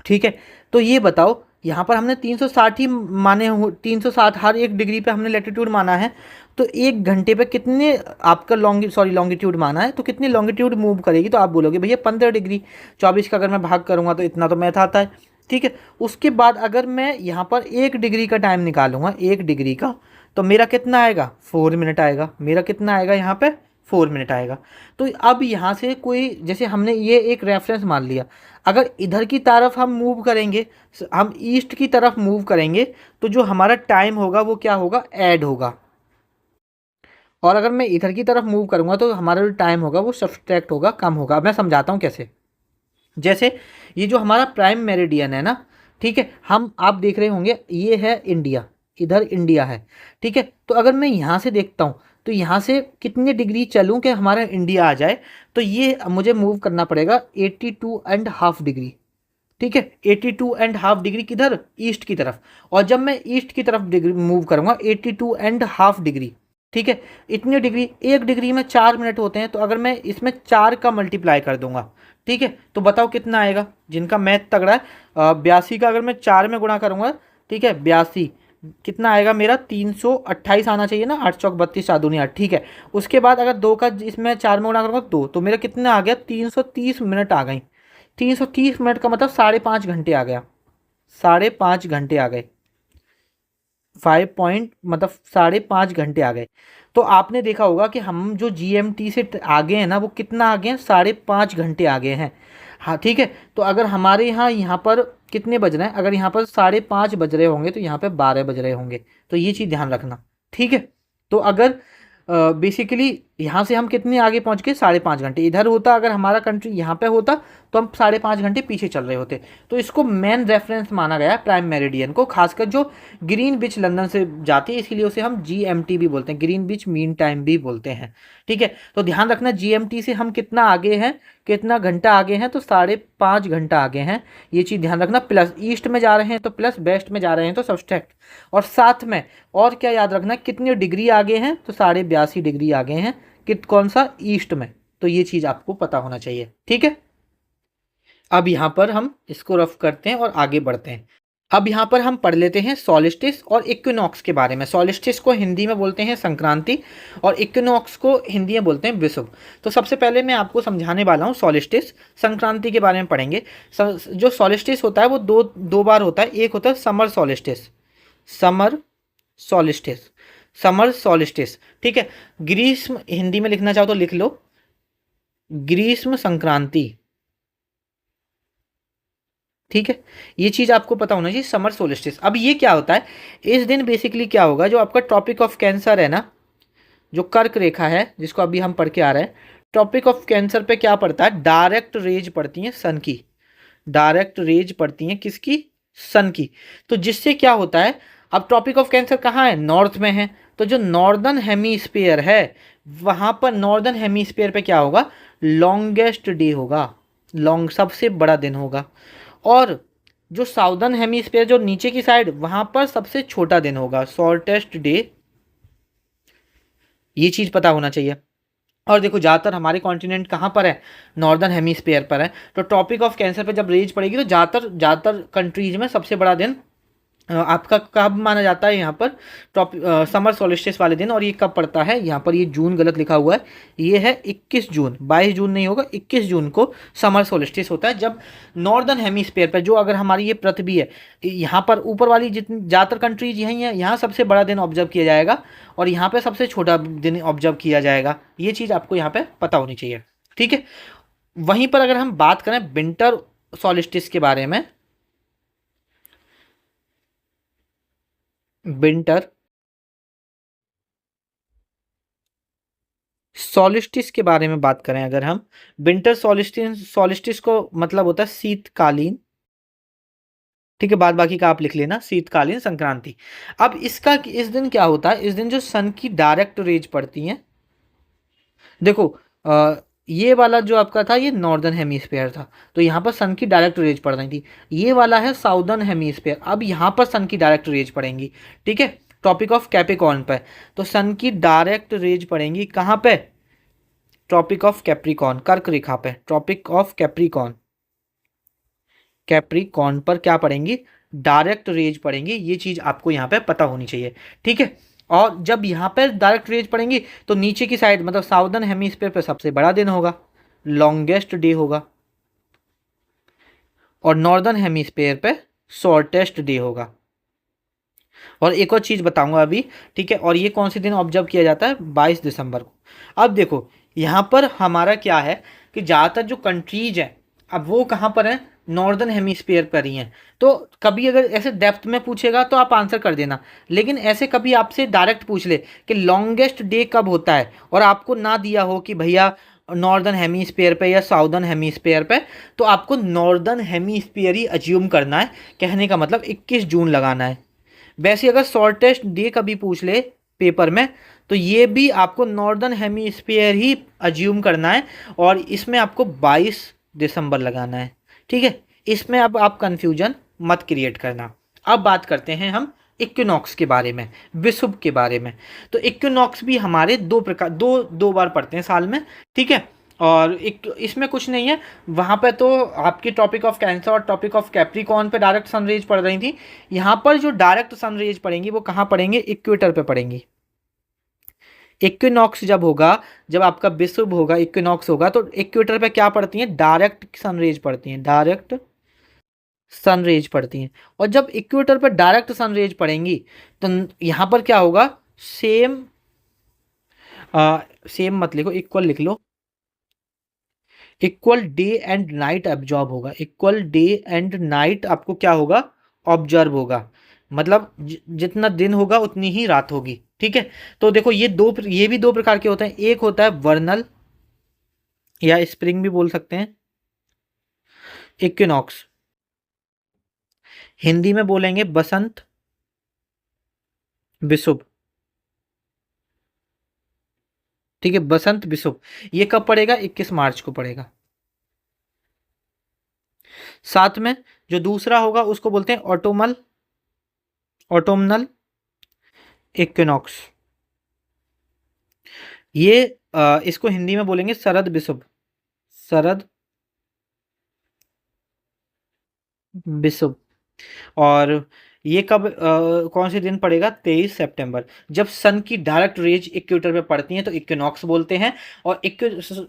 ठीक है, तो ये बताओ यहाँ पर हमने 360 ही माने हो, 360 हर एक डिग्री पे हमने लैटिट्यूड माना है। तो 1 घंटे पे कितने आपका लॉन्गिट्यूड माना है, तो कितनी लॉन्गिट्यूड मूव करेगी, तो आप बोलोगे भैया 15 डिग्री। 24 का अगर मैं भाग करूँगा तो इतना तो मैथ आता है, ठीक है। उसके बाद अगर मैं यहाँ पर 1 डिग्री का टाइम निकालूंगा, 1 डिग्री का, तो मेरा कितना आएगा, 4 मिनट आएगा। मेरा कितना आएगा यहाँ पे, 4 मिनट आएगा। तो अब यहाँ से कोई, जैसे हमने ये एक रेफरेंस मान लिया, अगर इधर की तरफ हम मूव करेंगे, हम ईस्ट की तरफ मूव करेंगे, तो जो हमारा टाइम होगा वो क्या होगा, ऐड होगा। और अगर मैं इधर की तरफ मूव करूँगा तो हमारा जो टाइम होगा वो सब्सट्रैक्ट होगा, कम होगा। मैं समझाता हूँ कैसे। जैसे ये जो हमारा प्राइम मेरिडियन है ना, ठीक है, हम आप देख रहे होंगे ये है इंडिया, इधर इंडिया है, ठीक है। तो अगर मैं यहाँ से देखता हूँ तो यहाँ से कितने डिग्री चलूँ कि हमारा इंडिया आ जाए, तो ये मुझे मूव करना पड़ेगा 82.5 डिग्री, ठीक है। 82.5 डिग्री किधर, ईस्ट की तरफ। और जब मैं ईस्ट की तरफ डिग्री मूव करूँगा 82.5 डिग्री, ठीक है। इतनी डिग्री, 1 डिग्री में 4 मिनट होते हैं, तो अगर मैं इसमें 4 का मल्टीप्लाई कर दूंगा, ठीक है, तो बताओ कितना आएगा। जिनका मैथ तगड़ा है, 82 का अगर मैं 4 में गुणा करूंगा, ठीक है, 82 कितना आएगा मेरा, 328 आना चाहिए ना, 8 चौक 32 4 दूनी 8, ठीक है। उसके बाद अगर 2 का इसमें 4 में गुणा करूँगा 2, तो मेरा कितना आ गया, 330 मिनट आ गई। 330 मिनट का मतलब 5.5 घंटे आ गया, 5.5 घंटे आ गए। 5 पॉइंट मतलब 5.5 घंटे आ गए। तो आपने देखा होगा कि हम जो जीएमटी से आगे हैं ना, वो कितना आगे हैं, 5.5 घंटे आगे हैं। हाँ ठीक है। तो अगर हमारे यहाँ पर कितने बज रहे हैं, अगर यहाँ पर 5:30 बज रहे होंगे तो यहाँ पे 12 बज रहे होंगे। तो ये चीज़ ध्यान रखना, ठीक है। तो अगर बेसिकली यहाँ से हम कितने आगे पहुँच गए, 5.5 घंटे। इधर होता अगर हमारा कंट्री यहाँ पे होता तो हम 5.5 घंटे पीछे चल रहे होते। तो इसको मेन रेफरेंस माना गया है प्राइम मेरिडियन को, खासकर जो ग्रीन बिच लंदन से जाती है, इसीलिए उसे हम जीएमटी भी बोलते हैं, ग्रीन बिच मीन टाइम भी बोलते हैं, ठीक है। तो ध्यान रखना जीएमटी से हम कितना आगे हैं, कितना घंटा आगे हैं, तो 5.5 घंटा आगे हैं। ये चीज़ ध्यान रखना। प्लस ईस्ट में जा रहे हैं तो प्लस, वेस्ट में जा रहे हैं तो सब्सट्रैक्ट। और साथ में और क्या याद रखना, कितनी डिग्री आगे हैं, तो 82.5 डिग्री आगे हैं। कौन सा, ईस्ट में। तो ये चीज़ आपको पता होना चाहिए, ठीक है। अब यहाँ पर हम इसको रफ करते हैं और आगे बढ़ते हैं। अब यहाँ पर हम पढ़ लेते हैं सॉलिस्टिस और इक्विनॉक्स के बारे में। सॉलिस्टिस को हिंदी में बोलते हैं संक्रांति, और इक्विनॉक्स को हिंदी में बोलते हैं विषुव। तो सबसे पहले मैं आपको समझाने वाला हूँ सॉलिस्टिस, संक्रांति के बारे में पढ़ेंगे। जो सॉलिस्टिस होता है वो दो बार होता है। एक होता है summer solstice, summer solstice, summer solstice, ठीक है। ग्रीष्म, हिंदी में लिखना चाहो तो लिख लो, ग्रीष्म संक्रांति, ठीक है। ये चीज़ आपको पता होना चाहिए, समर सोलिस्टिस। अब ये क्या होता है, इस दिन बेसिकली क्या होगा, जो आपका ट्रॉपिक ऑफ कैंसर है ना, जो कर्क रेखा है जिसको अभी हम पढ़ के आ रहे हैं, ट्रॉपिक ऑफ कैंसर पे क्या पड़ता है, डायरेक्ट रेज पड़ती है सन की, डायरेक्ट रेज पड़ती है किसकी, सन की। तो जिससे क्या होता है, अब ट्रॉपिक ऑफ कैंसर कहाँ है, नॉर्थ में है। तो जो नॉर्दर्न हेमीस्फीयर है, वहाँ पर नॉर्दर्न हेमीस्फीयर पे क्या होगा, लॉन्गेस्ट डे होगा, सबसे बड़ा दिन होगा। और जो साउदर्न हेमीस्फीयर, जो नीचे की साइड, वहाँ पर सबसे छोटा दिन होगा, शॉर्टेस्ट डे। ये चीज़ पता होना चाहिए। और देखो ज़्यादातर हमारे कॉन्टिनेंट कहाँ पर है, नॉर्दर्न हेमीस्फीयर पर है। तो टॉपिक ऑफ कैंसर पे जब रेज पड़ेगी तो ज़्यादातर कंट्रीज में सबसे बड़ा दिन आपका कब माना जाता है, यहाँ पर समर सोलिस्टिस वाले दिन। और ये कब पड़ता है, यहाँ पर ये जून गलत लिखा हुआ है, ये है 21 जून, 22 जून नहीं होगा, 21 जून को समर सोलिस्टिस होता है। जब नॉर्दर्न हेमीस्फीयर पर, जो अगर हमारी ये पृथ्वी है, यहाँ पर ऊपर वाली जितनी ज़्यादातर कंट्रीज यहीं है, यहाँ सबसे बड़ा दिन ऑब्जर्व किया जाएगा और यहाँ पर सबसे छोटा दिन ऑब्जर्व किया जाएगा। ये चीज़ आपको यहाँ पर पता होनी चाहिए, ठीक है। वहीं पर अगर हम बात करें विंटर सॉलिस्टिस के बारे में, विंटर सॉलिस्टिस के बारे में बात करें अगर हम, विंटर सॉलिस्टिस को मतलब होता है शीतकालीन, ठीक है। बाद बाकी का आप लिख लेना, शीतकालीन संक्रांति। अब इसका, इस दिन क्या होता है, इस दिन जो सन की डायरेक्ट रेज पड़ती हैं, देखो ये वाला जो आपका था ये नॉर्दर्न हेमीस्फीयर था, तो यहाँ पर सन की डायरेक्ट रेज पड़ रही थी। ये वाला है साउदर्न हेमीस्फीयर, अब यहाँ पर सन की डायरेक्ट रेज पड़ेंगी, ठीक है, टॉपिक ऑफ कैप्रिकॉर्न पे। तो सन की डायरेक्ट रेज पड़ेंगी कहाँ पे, ट्रॉपिक ऑफ कैप्रिकॉर्न, कर्क रेखा पे, ट्रॉपिक ऑफ कैप्रिकॉर्न, कैप्रिकॉर्न पर क्या पड़ेंगी, डायरेक्ट रेज पड़ेंगी, ये चीज़ आपको यहाँ पे पता होनी चाहिए, ठीक है। और जब यहाँ पर डायरेक्ट रेज पड़ेंगी तो नीचे की साइड मतलब साउदर्न हेमिस्फीयर पे सबसे बड़ा दिन होगा, लॉन्गेस्ट डे होगा, और नॉर्दर्न हेमिस्फीयर पे शॉर्टेस्ट डे होगा। और एक और चीज़ बताऊंगा अभी, ठीक है। और ये कौन से दिन ऑब्जर्व किया जाता है? 22 दिसंबर को। अब देखो यहाँ पर हमारा क्या है कि ज़्यादातर जो कंट्रीज हैं अब वो कहाँ पर हैं? नॉर्दर्न हेमिस्फीयर पर ही हैं। तो कभी अगर ऐसे डेप्थ में पूछेगा तो आप आंसर कर देना, लेकिन ऐसे कभी आपसे डायरेक्ट पूछ ले कि लॉन्गेस्ट डे कब होता है और आपको ना दिया हो कि भैया नॉर्दर्न हेमिस्फीयर पे या साउदर्न हेमिस्फीयर पे, तो आपको नॉर्दर्न हेमिस्फीयर ही अज्यूम करना है। कहने का मतलब 21 जून लगाना है। वैसे अगर शॉर्टेस्ट डे कभी पूछ ले पेपर में तो ये भी आपको नॉर्दर्न हेमिस्फीयर ही अज्यूम करना है और इसमें आपको 22 दिसंबर लगाना है, ठीक है। इसमें अब आप कंफ्यूजन मत क्रिएट करना। अब बात करते हैं हम इक्विनॉक्स के बारे में, विषुव के बारे में। तो इक्विनॉक्स भी हमारे दो बार पढ़ते हैं साल में, ठीक है। और एक इसमें कुछ नहीं है, वहाँ पे तो आपकी टॉपिक ऑफ कैंसर और टॉपिक ऑफ कैप्रिकॉर्न पे डायरेक्ट सनरेज पड़ रही थी। यहाँ पर जो डायरेक्ट सनरेज पड़ेंगी वो कहाँ पड़ेंगे? इक्वेटर पे पड़ेंगी। इक्विनॉक्स जब होगा, जब आपका विषुव होगा, इक्विनॉक्स होगा, तो इक्वेटर पे क्या पड़ती हैं? डायरेक्ट सनरेज पड़ती हैं, डायरेक्ट सनरेज पड़ती हैं। और जब इक्वेटर पर डायरेक्ट सनरेज पड़ेंगी तो यहाँ पर क्या होगा? सेम सेम मत लिखो, इक्वल लिख लो। Equal day and night absorb होगा, इक्वल डे एंड नाइट आपको क्या होगा? ऑब्जर्व होगा। मतलब जितना दिन होगा उतनी ही रात होगी, ठीक है। तो देखो ये भी दो प्रकार के होते हैं। एक होता है वर्नल या स्प्रिंग भी बोल सकते हैं, इक्विनॉक्स। हिंदी में बोलेंगे बसंत विषुव, ठीक है, बसंत विषुव। ये कब पड़ेगा? 21 मार्च को पड़ेगा। साथ में जो दूसरा होगा उसको बोलते हैं ऑटोमनल इक्विनॉक्स। ये इसको हिंदी में बोलेंगे शरद विषुव, शरद विषुव। और ये कब कौन से दिन पड़ेगा? 23 सितंबर। जब सन की डायरेक्ट रेज इक्वेटर पे पड़ती हैं तो इक्विनॉक्स बोलते हैं। और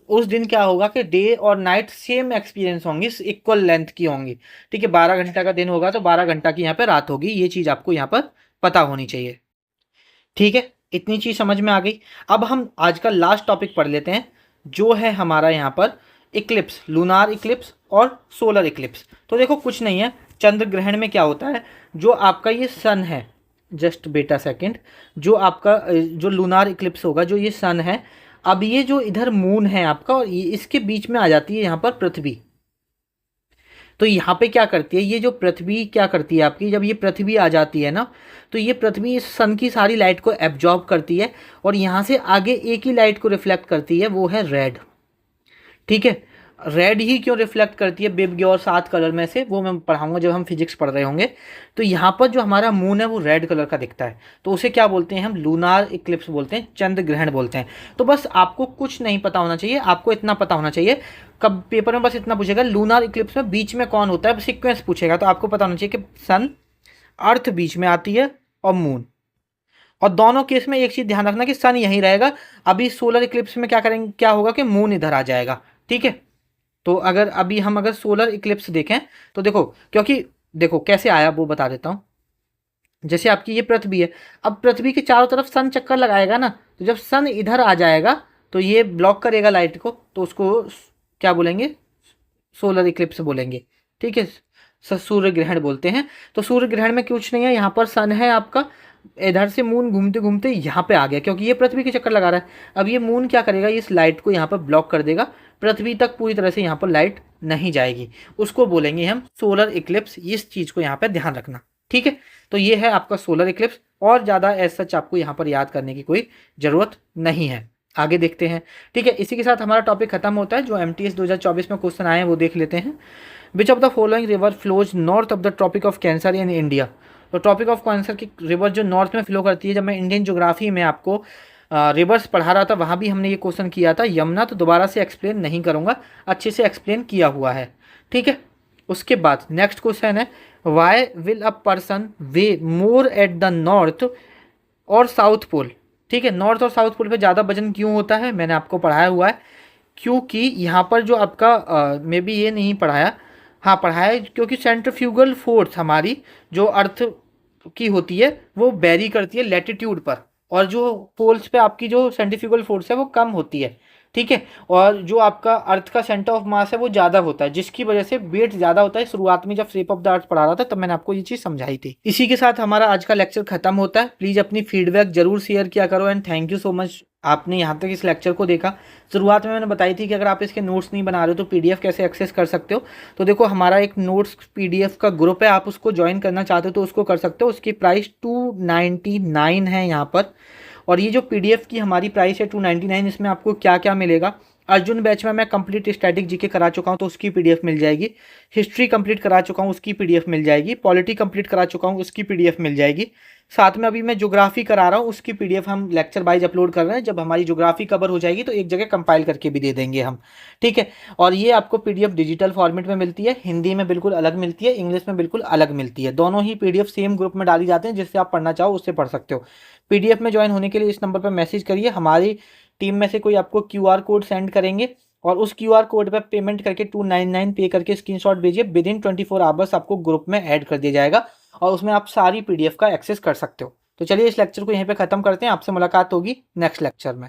उस दिन क्या होगा कि डे और नाइट सेम एक्सपीरियंस होंगी, इक्वल लेंथ की होंगी, ठीक है। 12 घंटा का दिन होगा तो 12 घंटा की यहाँ पे रात होगी। ये चीज़ आपको यहाँ पर पता होनी चाहिए, ठीक है। इतनी चीज़ समझ में आ गई। अब हम आज का लास्ट टॉपिक पढ़ लेते हैं, जो है हमारा यहाँ पर इक्लिप्स, लूनार इक्लिप्स और सोलर इक्लिप्स। तो देखो कुछ नहीं है, चंद्र ग्रहण में क्या होता है, जो आपका ये सन है, जस्ट बेटा सेकंड, जो आपका जो लूनार इक्लिप्स होगा, जो ये सन है, अब ये जो इधर मून है आपका और इसके बीच में आ जाती है यहाँ पर पृथ्वी। तो यहाँ पे क्या करती है, ये जो पृथ्वी क्या करती है आपकी, जब ये पृथ्वी आ जाती है ना, तो ये पृथ्वी इस सन की सारी लाइट को एब्जॉर्ब करती है और यहाँ से आगे एक ही लाइट को रिफ्लेक्ट करती है, वो है रेड, ठीक है। रेड ही क्यों रिफ्लेक्ट करती है बिग और 7 कलर में से, वो मैं पढ़ाऊंगा जब हम फिजिक्स पढ़ रहे होंगे। तो यहाँ पर जो हमारा मून है वो रेड कलर का दिखता है, तो उसे क्या बोलते हैं? हम लूनार इक्लिप्स बोलते हैं, चंद्र ग्रहण बोलते हैं। तो बस आपको कुछ नहीं पता होना चाहिए, आपको इतना पता होना चाहिए, कब पेपर में बस इतना पूछेगा लूनार इक्लिप्स में बीच में कौन होता है, सिक्वेंस पूछेगा, तो आपको पता होना चाहिए कि सन, अर्थ बीच में आती है और मून। और दोनों केस में एक चीज़ ध्यान रखना कि सन यहीं रहेगा। अभी सोलर इक्लिप्स में क्या करेंगे, क्या होगा कि मून इधर आ जाएगा, ठीक है। तो अगर सोलर इक्लिप्स देखें तो देखो, क्योंकि देखो कैसे आया वो बता देता हूँ। जैसे आपकी ये पृथ्वी है, अब पृथ्वी के चारों तरफ सन चक्कर लगाएगा ना, तो जब सन इधर आ जाएगा तो ये ब्लॉक करेगा लाइट को, तो उसको क्या बोलेंगे? सोलर इक्लिप्स बोलेंगे, ठीक है। सूर्य ग्रहण बोलते हैं। तो सूर्य ग्रहण में कुछ नहीं है, यहाँ पर सन है आपका, इधर से मून घूमते घूमते यहाँ पे आ गया, क्योंकि ये पृथ्वी के चक्कर लगा रहा है। अब ये मून क्या करेगा, इस लाइट को यहाँ पर ब्लॉक कर देगा, पृथ्वी तक पूरी तरह से यहाँ पर लाइट नहीं जाएगी, उसको बोलेंगे हम सोलर इक्लिप्स। इस चीज़ को यहाँ पर ध्यान रखना, ठीक है। तो ये है आपका सोलर इक्लिप्स, और ज़्यादा एज सच आपको यहाँ पर याद करने की कोई ज़रूरत नहीं है। आगे देखते हैं, ठीक है। इसी के साथ हमारा टॉपिक खत्म होता है। जो MTS 2024 में क्वेश्चन आए हैं वो देख लेते हैं। Which of the following river flows north of the tropic of cancer in India? तो ट्रॉपिक ऑफ कैंसर की रिवर जो नॉर्थ में फ्लो करती है, जब मैं इंडियन ज्योग्राफी में आपको रिवर्स पढ़ा रहा था वहाँ भी हमने ये क्वेश्चन किया था, यमुना। तो दोबारा से एक्सप्लेन नहीं करूँगा, अच्छे से एक्सप्लेन किया हुआ है, ठीक है। उसके बाद नेक्स्ट क्वेश्चन है why will a person weigh more at the north और साउथ पोल। ठीक है, नॉर्थ और साउथ पोल पे ज़्यादा वजन क्यों होता है, मैंने आपको पढ़ाया हुआ है। क्योंकि यहाँ पर जो आपका मे बी ये नहीं पढ़ाया, हाँ पढ़ाया है, क्योंकि सेंट्रीफ्यूगल फोर्स हमारी जो अर्थ की होती है वो वेरी करती है लैटिट्यूड पर, और जो पोल्स पे आपकी जो सेंट्रीफ्यूगल फोर्स है वो कम होती है। ठीक है, और जो आपका अर्थ का सेंटर ऑफ मास है वो ज़्यादा होता है, जिसकी वजह से वेट ज़्यादा होता है। शुरुआत में जब शेप ऑफ द अर्थ पढ़ा रहा था तब मैंने आपको ये चीज़ समझाई थी। इसी के साथ हमारा आज का लेक्चर खत्म होता है। प्लीज़ अपनी फीडबैक जरूर शेयर किया करो, and thank you so much आपने यहाँ तक इस लेक्चर को देखा। शुरुआत में मैंने बताई थी कि अगर आप इसके नोट्स नहीं बना रहे हो तो पीडीएफ कैसे एक्सेस कर सकते हो। तो देखो हमारा एक नोट्स पीडीएफ का ग्रुप है, आप उसको ज्वाइन करना चाहते हो तो उसको कर सकते हो। उसकी प्राइस 299 है यहाँ पर। और ये जो पीडीएफ की हमारी प्राइस है 299, इसमें आपको क्या क्या मिलेगा। अर्जुन बैच में मैं कंप्लीट स्टैटिक जीके करा चुका हूँ तो उसकी पीडीएफ मिल जाएगी। हिस्ट्री कंप्लीट करा चुका हूँ उसकी पीडीएफ मिल जाएगी। पॉलिटी कंप्लीट करा चुका हूँ उसकी पीडीएफ मिल जाएगी। साथ में अभी मैं ज्योग्राफी करा रहा हूँ, उसकी पीडीएफ हम लेक्चर वाइज अपलोड कर रहे हैं। जब हमारी ज्योग्राफी कवर हो जाएगी तो एक जगह कंपाइल करके भी दे देंगे हम। ठीक है, और ये आपको पीडीएफ डिजिटल फॉर्मेट में मिलती है, हिंदी में बिल्कुल अलग मिलती है, इंग्लिश में बिल्कुल अलग मिलती है। दोनों ही पीडीएफ सेम ग्रुप में डाली जाते हैं, जिससे आप पढ़ना चाहो उससे पढ़ सकते हो। पीडीएफ में ज्वाइन होने के लिए इस नंबर पर मैसेज करिए, हमारी टीम में से कोई आपको क्यूआर कोड सेंड करेंगे, और उस क्यूआर कोड पर पेमेंट करके 299 पे करके स्क्रीनशॉट भेजिए। विद इन 24 आवर्स आपको ग्रुप में ऐड कर दिया जाएगा, और उसमें आप सारी पीडीएफ का एक्सेस कर सकते हो। तो चलिए इस लेक्चर को यहीं पे ख़त्म करते हैं, आपसे मुलाकात होगी नेक्स्ट लेक्चर में।